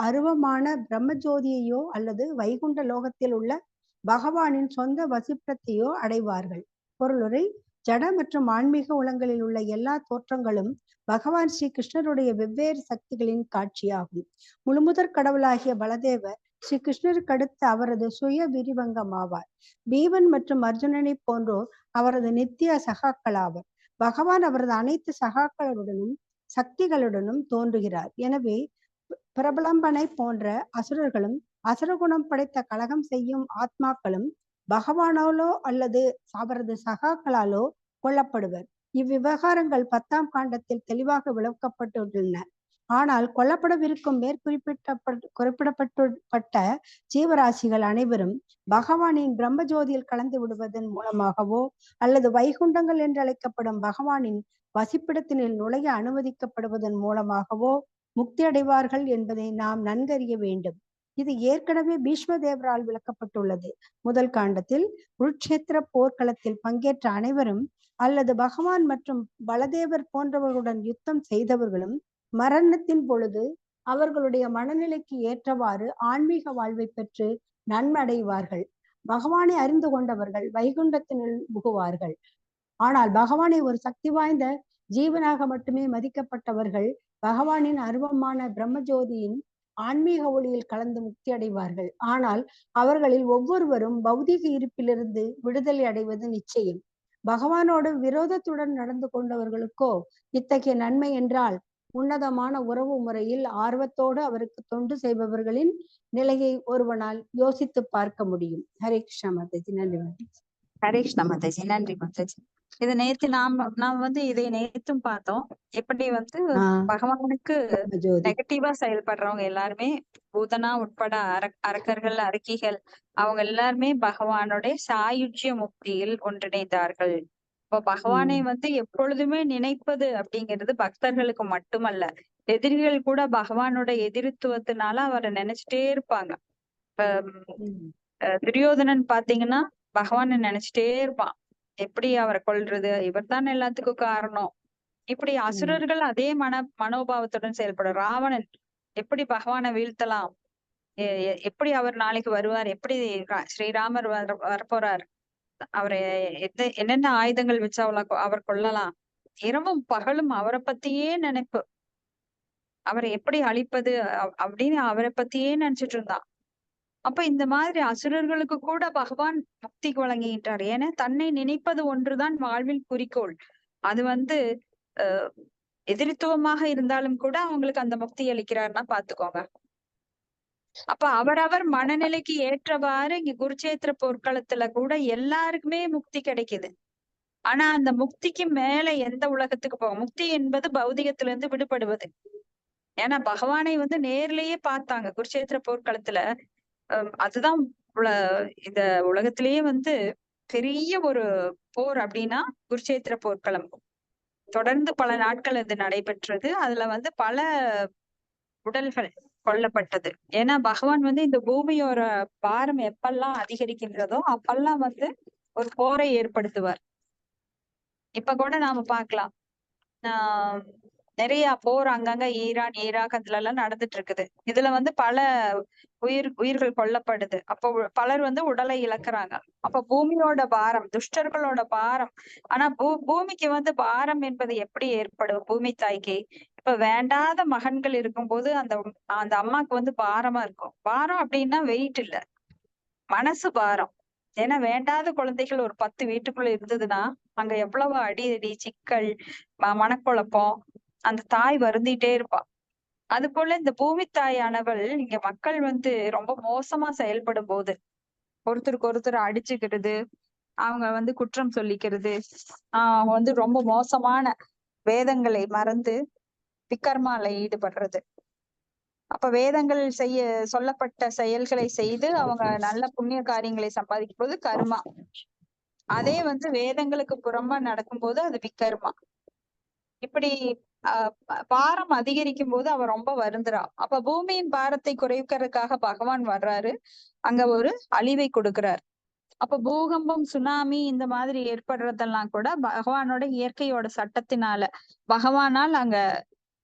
அருவமான பிரம்மஜோதியையோ அல்லது வைகுண்ட லோகத்தில் உள்ள பகவானின் சொந்த வசிப்பிடத்தையோ அடைவார்கள். பொருளுரை. ஜட மற்றும் ஆன்மீக உலகங்களில் உள்ள எல்லா தோற்றங்களும் பகவான் ஸ்ரீ கிருஷ்ணருடைய வெவ்வேறு சக்திகளின் காட்சியாகும். முழுமுதற் கடவுளாகிய பலதேவர் ஸ்ரீ கிருஷ்ணருக்கு அடுத்து அவரது சுய விரிவங்கம் ஆவார். பீமன் மற்றும் அர்ஜுனனை போன்றோர் அவரது நித்திய சகாக்களாவர். பகவான் அவரது அனைத்து சகாக்களுடனும் சக்திகளுடனும் தோன்றுகிறார். எனவே பிரபலம்பனை போன்ற அசுரர்களும் அசுரகுணம் படைத்த கலகம் செய்யும் ஆத்மாக்களும் பகவானாலோ அல்லது அவரது சகாக்களாலோ கொல்லப்படுவர். இவ்விவகாரங்கள் 10ஆம் காண்டத்தில் தெளிவாக விளக்கப்பட்டுள்ளன. ஆனால் கொல்லப்படவிருக்கும் குறிப்பிடப்பட்ட ஜீவராசிகள் அனைவரும் பகவானின் பிரம்மஜோதியில் கலந்து விடுவதன் மூலமாகவோ அல்லது வைகுண்டங்கள் என்று அழைக்கப்படும் பகவானின் வசிப்பிடத்தினில் நுழைய அனுமதிக்கப்படுவதன் மூலமாகவோ முக்தி அடைவார்கள் என்பதை நாம் நன்கறிய வேண்டும். இது ஏற்கனவே பீஷ்ம தேவரால் விளக்கப்பட்டுள்ளது. முதல் காண்டத்தில் குருட்சேத்திர போர்க்களத்தில் பங்கேற்ற அனைவரும் அல்லது பகவான் மற்றும் பலதேவர் போன்றவர்களுடன் யுத்தம் செய்தவர்களும் மரணத்தின் பொழுது அவர்களுடைய மனநிலைக்கு ஏற்றவாறு ஆன்மீக வாழ்வை பெற்று நன்மடைவார்கள். பகவானை அறிந்து கொண்டவர்கள் வைகுண்டத்தினுள் புகுவார்கள். ஆனால் பகவானை ஒரு சக்தி வாய்ந்த ஜீவனாக மட்டுமே மதிக்கப்பட்டவர்கள் பகவானின் அருவமான பிரம்மஜோதியின் ஆன்மீக ஒளியில் கலந்து முக்தி அடைவார்கள். ஆனால் அவர்களில் ஒவ்வொருவரும் பௌதிக இருப்பிலிருந்து விடுதலை அடைவது நிச்சயம். பகவானோடு விரோதத்துடன் நடந்து கொண்டவர்களுக்கோ இத்தகைய நன்மை என்றால் உன்னதமான உறவு முறையில் ஆர்வத்தோடு அவருக்கு தொண்டு செய்பவர்களின் நிலையை ஒருவனால் யோசித்து பார்க்க முடியும். ஹரே கிருஷ்ணா மாதாஜி. நன்றி மாதாஜி. ஹரே கிருஷ்ணா மாதாஜி. நன்றி மாதாஜி. இது நேத்து நாம் வந்து இதை நேத்தும் பார்த்தோம். எப்படி வந்து பகவானுக்கு நெகட்டிவா செயல்படுறவங்க எல்லாருமே பூதனா உட்பட அரக்கர்கள் அரக்கிகள் அவங்க எல்லாருமே பகவானுடைய சாயுஜ்ய முக்தியில் ஒன்றிணைந்தார்கள். இப்போ பகவானை வந்து எப்பொழுதுமே நினைப்பது அப்படிங்கிறது பக்தர்களுக்கு மட்டுமல்ல, எதிரிகள் கூட பகவானோட எதிரித்துவத்தினால அவரை நினைச்சிட்டே இருப்பாங்க. துரியோதனன் பாத்தீங்கன்னா பகவானை நினைச்சிட்டே இருப்பான். எப்படி அவரை கொல்றது, இவர் தான் எல்லாத்துக்கும் காரணம். இப்படி அசுரர்கள் அதே மனோபாவத்துடன் செயல்படும். ராவணன் எப்படி பகவானை வீழ்த்தலாம், எப்படி அவர் நாளைக்கு வருவார், எப்படி ஸ்ரீராமர் வரப்போறார், அவரை என்னென்ன ஆயுதங்கள் வச்சு அவர் கொல்லலாம், இரவும் பகலும் அவரை பத்தியே நினைப்பு, அவரை எப்படி அழிப்பது அப்படின்னு அவரை பத்தியே நினைச்சிட்டு இருந்தான். அப்ப இந்த மாதிரி அசுரர்களுக்கு கூட பகவான் முக்தி வழங்குகின்றார். ஏன்னா தன்னை நினைப்பது ஒன்றுதான் வாழ்வில் குறிக்கோள். அது வந்து எதிரித்துவமாக இருந்தாலும் கூட அவங்களுக்கு அந்த முக்தி அளிக்கிறார்னா பாத்துக்கோங்க. அப்ப அவரவர் மனநிலைக்கு ஏற்றவாறு இங்க குருச்சேத்திர போர்க்களத்துல கூட எல்லாருக்குமே முக்தி கிடைக்குது. ஆனா அந்த முக்திக்கு மேல எந்த உலகத்துக்கு போகும்? முக்தி என்பது பௌதிகத்துல இருந்து விடுபடுவது. ஏன்னா பகவானை வந்து நேர்லயே பார்த்தாங்க குருச்சேத்திர போர்க்களத்துல. அதுதான் இந்த உலகத்திலேயே வந்து பெரிய ஒரு போர் அப்படின்னா குருச்சேத்திர போர்க்களம். தொடர்ந்து பல நாட்கள் அது நடைபெற்றது. அதுல வந்து பல உடல்கள் கொல்லப்பட்டது. ஏன்னா பகவான் வந்து இந்த பூமியோட பாரம் எப்பெல்லாம் அதிகரிக்கின்றதோ அப்பெல்லாம் வந்து ஒரு போரை ஏற்படுத்துவார். இப்ப கூட நாம பார்க்கலாம், நிறைய போர் அங்கங்க ஈரான் ஈராக் அதுல எல்லாம் நடந்துட்டு இருக்குது. இதுல வந்து பல உயிர்கள் கொல்லப்படுது. அப்போ பலர் வந்து உடலை இழக்கிறாங்க. அப்ப பூமியோட பாரம், துஷ்டர்களோட பாரம். ஆனா பூமிக்கு வந்து பாரம் என்பது எப்படி ஏற்படும்? பூமி தாய்க்கு இப்ப வேண்டாத மகன்கள் இருக்கும்போது அந்த அம்மாக்கு வந்து பாரமா இருக்கும். பாரம் அப்படின்னா வெயிட் இல்ல, மனசு பாரம். ஏன்னா வேண்டாத குழந்தைகள் ஒரு 10 வீட்டுக்குள்ள இருந்ததுன்னா அங்க எவ்வளவு அடி சிக்கல், மனக்குழப்பம், அந்த தாய் வருந்திட்டே இருப்பா. அது போல இந்த பூமி தாயானவள் இங்க மக்கள் வந்து ரொம்ப மோசமா செயல்படும் போது ஒருத்தருக்கு ஒருத்தர் அடிச்சுக்கிறது, அவங்க வந்து குற்றம் சொல்லிக்கிறது, அவங்க வந்து ரொம்ப மோசமான வேதங்களை மறந்து விக்கர்மால ஈடுபடுறது. அப்ப வேதங்கள் சொல்லப்பட்ட செயல்களை செய்து அவங்க நல்ல புண்ணிய காரியங்களை சம்பாதிக்கும் போது கர்மா. அதே வந்து வேதங்களுக்கு புறம்பா நடக்கும்போது அது விக்கர்மா. இப்படி பாரம் அதிகரிக்கும் போது அவ ரொம்ப வருந்துறா. அப்ப பூமியின் பாரத்தை குறைக்கிறதுக்காக பகவான் வர்றாரு, அங்க ஒரு அழிவை கொடுக்கிறார். அப்ப பூகம்பம், சுனாமி இந்த மாதிரி ஏற்படுறதெல்லாம் கூட பகவானோட இயற்கையோட சட்டத்தினால, பகவானால் அங்க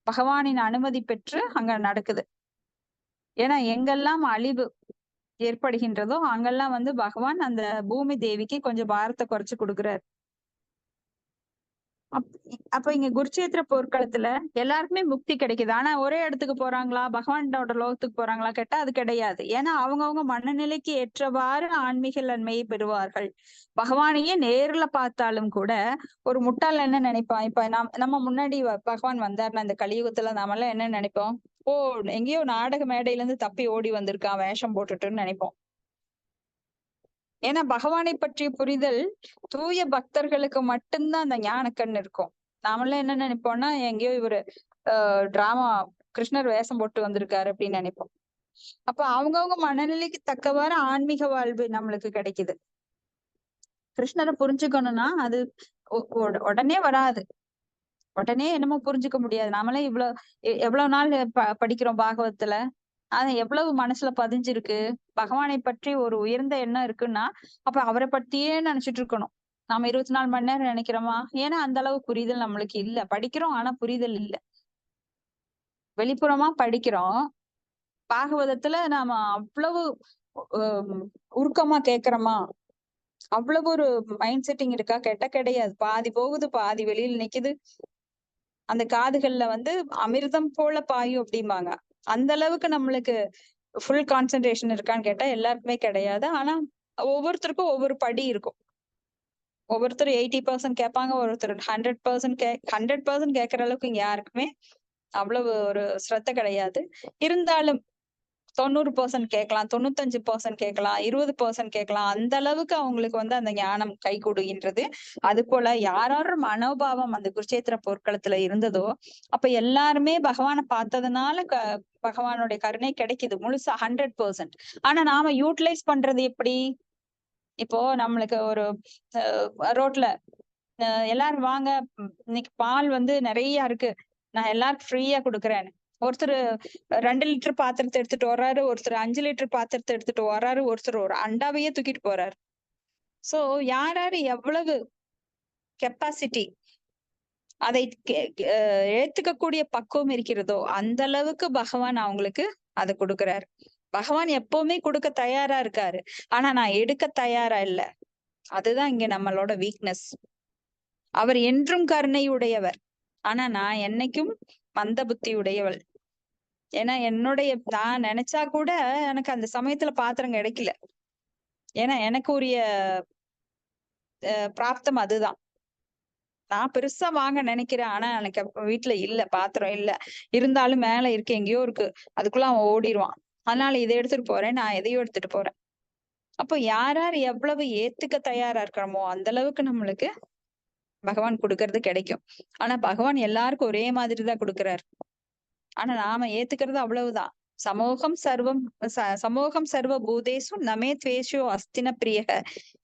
பகவானின் அனுமதி பெற்று அங்க நடக்குது. ஏன்னா எங்கெல்லாம் அழிவு ஏற்படுகின்றதோ அங்கெல்லாம் வந்து பகவான் அந்த பூமி தேவிக்கு கொஞ்சம் பாரத்தை குறைச்சு கொடுக்குறாரு. அப்ப இங்க குருச்சேத்திர போர்க்களத்துல எல்லாருக்குமே முக்தி கிடைக்குது. ஆனா ஒரே இடத்துக்கு போறாங்களா, பகவானோட லோகத்துக்கு போறாங்களா கேட்டா அது கிடையாது. ஏன்னா அவங்கவுங்க மனநிலைக்கு ஏற்றவாறு ஆன்மீக நன்மையை பெறுவார்கள். பகவானையே நேர்ல பார்த்தாலும் கூட ஒரு முட்டாள் என்ன நினைப்பான்? இப்ப நம்ம முன்னாடி பகவான் வந்தாருன்னா இந்த கலியுகத்துல நாம எல்லாம் என்ன நினைப்போம்? ஓ, எங்கேயோ நாடக மேடையில இருந்து தப்பி ஓடி வந்திருக்கான் வேஷம் போட்டுட்டுன்னு நினைப்போம். ஏன்னா பகவானை பற்றிய புரிதல் தூய பக்தர்களுக்கு மட்டும்தான் அந்த ஞானக்கண் இருக்கும். நாமெல்லாம் என்ன நினைப்போம்னா, எங்கேயோ இவரு டிராமா கிருஷ்ணர் வேஷம் போட்டு வந்திருக்காரு அப்படின்னு நினைப்போம். அப்ப அவங்கவுங்க மனநிலைக்கு தக்கவாறு ஆன்மீக வாழ்வு நம்மளுக்கு கிடைக்குது. கிருஷ்ணரை புரிஞ்சுக்கணும்னா அது உடனே வராது. உடனே என்னமோ புரிஞ்சுக்க முடியாது. நாமளே எவ்வளவு நாள் படிக்கிறோம் பாகவத்துல. அது எவ்வளவு மனசுல பதிஞ்சிருக்கு. பகவானை பற்றி ஒரு உயர்ந்த எண்ணம் இருக்குன்னா அப்ப அவரை பத்தியே நினைச்சிட்டு இருக்கணும். நாம 24 மணி நேரம் நினைக்கிறோமா? ஏன்னா அந்த அளவு புரிதல் நம்மளுக்கு இல்ல. படிக்கிறோம் ஆனா புரிதல் இல்ல. வெளிப்புறமா படிக்கிறோம். பாகவதத்துல நாம அவ்வளவு உருக்கமா கேக்குறோமா? அவ்வளவு ஒரு மைண்ட் செட்டிங் இருக்கா கேட்டா கிடையாது. பாதி போகுது, பாதி வெளியில நிக்குது. அந்த காதுகள்ல அமிர்தம் போல பாயும் அப்படிம்பாங்க. அந்த அளவுக்கு நம்மளுக்கு ஃபுல் கான்சென்ட்ரேஷன் இருக்கான்னு கேட்டா எல்லாருக்குமே கிடையாது. ஆனா ஒவ்வொருத்தருக்கும் ஒவ்வொரு படி இருக்கும். ஒவ்வொருத்தர் 80% கேட்பாங்க, ஒருத்தர் 100% கேட்கற அளவுக்கு இங்க யாருக்குமே அவ்வளவு ஒரு ஸ்ரத்த கிடையாது. இருந்தாலும் 90% கேட்கலாம், 95% கேட்கலாம், 20% கேட்கலாம். அந்த அளவுக்கு அவங்களுக்கு அந்த ஞானம் கை கொடுகின்றது. அது போல யாரோட மனோபாவம் அந்த குருட்சேத்திர போர்க்களத்துல இருந்ததோ அப்ப எல்லாருமே பகவானை பார்த்ததுனால பகவானுடைய கருணை கிடைக்குது முழுசா 100%. ஆனா நாம யூட்டிலைஸ் பண்றது எப்படி? இப்போ நம்மளுக்கு ஒரு ரோட்ல எல்லாரும் வாங்க, இன்னைக்கு பால் நிறைய இருக்கு, நான் எல்லாருக்கும் ஃப்ரீயா கொடுக்குறேன். ஒருத்தர் 2 லிட்டர் பாத்திரத்தை எடுத்துட்டு வர்றாரு, ஒருத்தர் 5 லிட்டர் பாத்திரத்தை எடுத்துட்டு வர்றாரு, ஒருத்தர் ஒரு அண்டாவையே தூக்கிட்டு போறாரு. சோ யாராரு எவ்வளவு கெப்பாசிட்டி அதை ஏத்துக்கக்கூடிய பக்குவம் இருக்கிறதோ அந்த அளவுக்கு பகவான் அவங்களுக்கு அதை கொடுக்கிறாரு. பகவான் எப்பவுமே கொடுக்க தயாரா இருக்காரு. ஆனா நான் எடுக்க தயாரா இல்ல. அதுதான் இங்க நம்மளோட வீக்னஸ். அவர் என்றும் கருணை உடையவர். ஆனா நான் என்னைக்கும் மந்த புத்தி உடையவள். ஏன்னா நான் நினைச்சா கூட எனக்கு அந்த சமயத்துல பாத்திரம் கிடைக்கல. ஏன்னா எனக்கு உரிய பிராப்தம் அதுதான். நான் பெருசா வாங்க நினைக்கிறேன். ஆனா எனக்கு வீட்டுல இல்ல, பாத்திரம் இல்ல. இருந்தாலும் மேல இருக்கு, எங்கேயோ இருக்கு, அதுக்குள்ள அவன் ஓடிடுவான். அதனால இதை எடுத்துட்டு போறேன், நான் எதையோ எடுத்துட்டு போறேன். அப்போ யார் எவ்வளவு ஏத்துக்க தயாரா இருக்கிறோமோ அந்த அளவுக்கு நம்மளுக்கு பகவான் கொடுக்கறது கிடைக்கும். ஆனா பகவான் எல்லாருக்கும் ஒரே மாதிரிதான் கொடுக்கிறாரு. ஆனா நாம ஏத்துக்கிறது அவ்வளவுதான். சமோகம் சர்வ பூதேசு நமே துவேஷோ அஸ்தின பிரியக.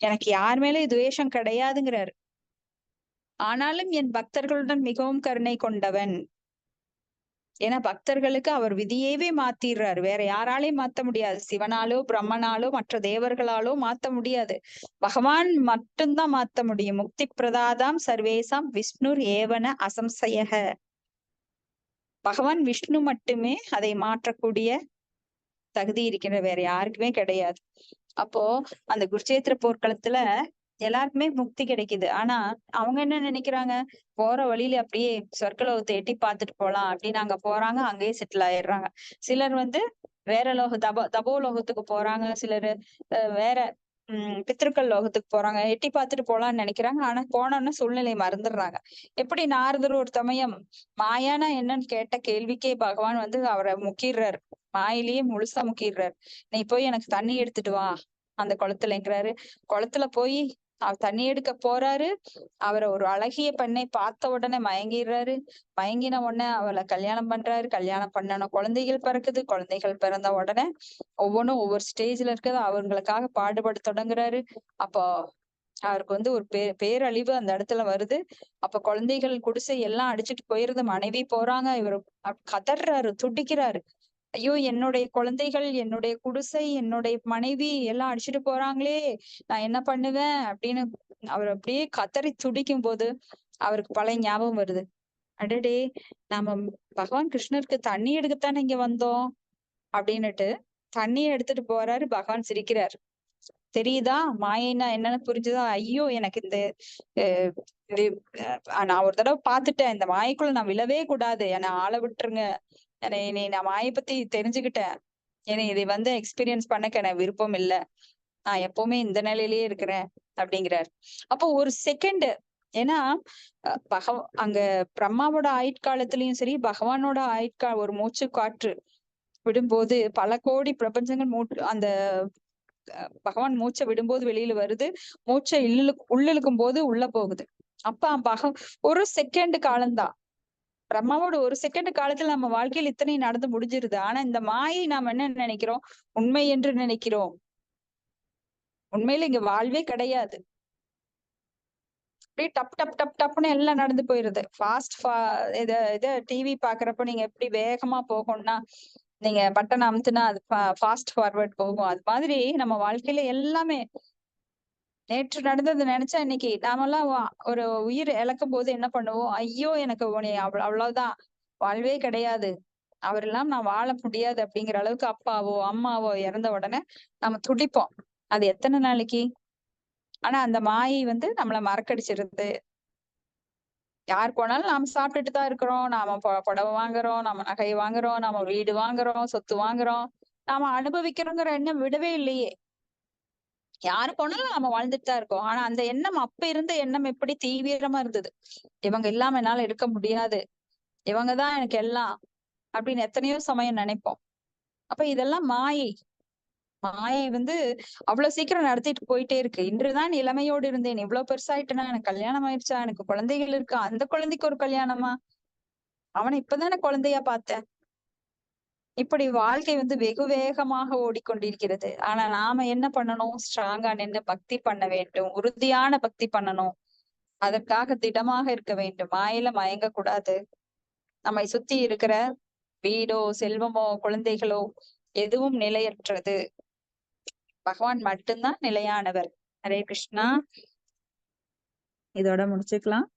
எனக்கு யார் மேலே துவேஷம் கிடையாதுங்கிறாரு. ஆனாலும் என் பக்தர்களுடன் மிகவும் கருணை கொண்டவன். ஏன்னா பக்தர்களுக்கு அவர் விதியவே மாத்திடுறாரு. வேற யாராலையும் மாத்த முடியாது. சிவனாலோ பிரம்மனாலோ மற்ற தேவர்களாலோ மாத்த முடியாது. பகவான் மட்டும்தான் மாத்த முடியும். முக்தி பிரதாதாம் சர்வேசாம் விஷ்ணுர் ஏவன அசம்சயக. பகவான் விஷ்ணு மட்டுமே அதை மாற்றக்கூடிய தகுதி இருக்கிற, வேற யாருக்குமே கிடையாது. அப்போ அந்த குருட்சேத்திர போர்க்களத்துல எல்லாருக்குமே முக்தி கிடைக்குது. ஆனா அவங்க என்ன நினைக்கிறாங்க? போற வழியில அப்படியே சொர்க்கலோகத்தை எட்டி பார்த்துட்டு போலாம் அப்படின்னு அங்க போறாங்க, அங்கேயே செட்டில் ஆயிடுறாங்க. சிலர் வேற தபோ லோகத்துக்கு போறாங்க, சிலர் வேற பித்திருக்கள் லோகத்துக்கு போறாங்க, எட்டி பார்த்துட்டு போலான்னு நினைக்கிறாங்க. ஆனா போனோன்னு சூழ்நிலை மறந்துடுறாங்க. எப்படி நாரதர் ஒரு சமயம் மாயானா என்னன்னு கேட்ட கேள்விக்கே பகவான் அவரை முக்கிடுறாரு. மாயிலேயே முழுசா முக்கிடுறாரு. நீ போய் எனக்கு தண்ணி எடுத்துட்டு வா அந்த குளத்துலங்கிறாரு. குளத்துல போய் அவர் தண்ணி எடுக்க போறாரு. அவரை ஒரு அழகிய பெண்ணை பார்த்த உடனே மயங்கிடுறாரு. மயங்கின உடனே அவளை கல்யாணம் பண்றாரு. கல்யாணம் பண்ணணும், குழந்தைகள் பிறக்குது. குழந்தைகள் பிறந்த உடனே ஒவ்வொன்றும் ஒவ்வொரு ஸ்டேஜ்ல இருக்கிறது அவங்களுக்காக பாடுபட தொடங்குறாரு. அப்போ அவருக்கு ஒரு பேரழிவு அந்த இடத்துல வருது. அப்ப குழந்தைகள் குடிசை எல்லாம் அடிச்சுட்டு போயிருது. மனைவி போறாங்க. இவர் கதறாரு, துடிக்கிறாரு. ஐயோ, என்னுடைய குழந்தைகள், என்னுடைய குடிசை, என்னுடைய மனைவி எல்லாம் அடிச்சுட்டு போறாங்களே, நான் என்ன பண்ணுவேன் அப்படின்னு அவர் அப்படியே கதறி துடிக்கும் போது அவருக்கு பழைய ஞாபகம் வருது. அடடே, நாம பகவான் கிருஷ்ணருக்கு தண்ணி எடுக்கத்தானே இங்க வந்தோம் அப்படின்னுட்டு தண்ணியை எடுத்துட்டு போறாரு. பகவான் சிரிக்கிறார். தெரியுதா மாயின்னா என்னன்னு புரிஞ்சுதா? ஐயோ, எனக்கு நான் ஒரு தடவை பாத்துட்டேன், இந்த மாயக்குள்ள நான் விழவே கூடாது, என்னை ஆள விட்டுருங்க, நான் மாயை பத்தி தெரிஞ்சுக்கிட்டேன், இதை எக்ஸ்பீரியன்ஸ் பண்ணக்க எனக்கு விருப்பம் இல்லை, நான் எப்பவுமே இந்த நிலையிலேயே இருக்கிறேன் அப்படிங்கிறார். அப்போ ஒரு செகண்ட், ஏன்னா அங்க பிரம்மாவோட ஆயுட்காலத்திலயும் சரி, பகவானோட ஒரு மூச்சு காற்று விடும்போது பல கோடி பிரபஞ்சங்கள் அந்த பகவான் மூச்சை விடும்போது வெளியில வருது, மூச்சை உள்ளிழுக்கும் போது உள்ள போகுது. அப்ப ஒரு செகண்ட் காலம்தான். பிரம்மாவோட ஒரு செகண்ட் காலத்துல நம்ம வாழ்க்கையில் இத்தனை நடந்து முடிஞ்சிருது. ஆனா இந்த மாயை நாம என்ன நினைக்கிறோம்? உண்மை என்று நினைக்கிறோம். உண்மையில இங்க வாழ்வே கிடையாது. அப்படியே டப் டப் டப் டப்னு எல்லாம் நடந்து போயிருது. இத டிவி பாக்குறப்ப நீங்க எப்படி வேகமா போகும்னா நீங்க பட்டன் அமுத்துனா அது ஃபாஸ்ட் ஃபார்வர்ட் போகும். அது மாதிரி நம்ம வாழ்க்கையில எல்லாமே நேற்று நடந்தது நினைச்சா இன்னைக்கு நாமெல்லாம் ஒரு உயிர் இழக்கும் போது என்ன பண்ணுவோம்? ஐயோ எனக்கு அவ்வளவுதான், வாழ்வே கிடையாது, அவரெல்லாம் நான் வாழ முடியாது அப்படிங்கிற அளவுக்கு அப்பாவோ அம்மாவோ இறந்த உடனே நம்ம துடிப்போம். அது எத்தனை நாளைக்கு? ஆனா அந்த மாயை நம்மள மறக்கடிச்சிருது. யார் போனாலும் நாம சாப்பிட்டுட்டு தான் இருக்கிறோம், நாம புடவை வாங்குறோம், நம்ம நகை வாங்குறோம், நம்ம வீடு வாங்குறோம், சொத்து வாங்குறோம், நாம அனுபவிக்கிறோங்கிற எண்ணம் விடவே இல்லையே. யாரு போனாலும் நாம வாழ்ந்துட்டு தான் இருக்கோம். ஆனா அந்த எண்ணம் அப்ப இருந்த எண்ணம் எப்படி தீவிரமா இருந்தது. இவங்க இல்லாம என்னால இருக்க முடியாது, இவங்கதான் எனக்கு எல்லாம் அப்படின்னு எத்தனையோ சமயம் நினைப்போம். அப்ப இதெல்லாம் மாயை. மாயை அவ்வளவு சீக்கிரம் நடத்திட்டு போயிட்டே இருக்கு. இன்றுதான் இளமையோடு இருந்தேன், இவ்வளவு பெருசாயிட்டுனா, எனக்கு கல்யாணம் ஆயிடுச்சா, எனக்கு குழந்தைகள் இருக்கா, அந்த குழந்தைக்கு ஒரு கல்யாணமா, அவனை இப்பதானே குழந்தையா பார்த்தேன். இப்படி வாழ்க்கை வெகு வேகமாக ஓடிக்கொண்டிருக்கிறது. ஆனா நாம என்ன பண்ணணும்? ஸ்ட்ராங்கா நின்று பக்தி பண்ண வேண்டும், உறுதியான பக்தி பண்ணணும். அதற்காக திடமாக இருக்க வேண்டும், மாயில மயங்க கூடாது. நம்மை சுத்தி இருக்கிற வீடோ செல்வமோ குழந்தைகளோ எதுவும் நிலையற்றது. பகவான் மட்டும்தான் நிலையானவர். ஹரே கிருஷ்ணா. இதோட முடிச்சுக்கலாம்.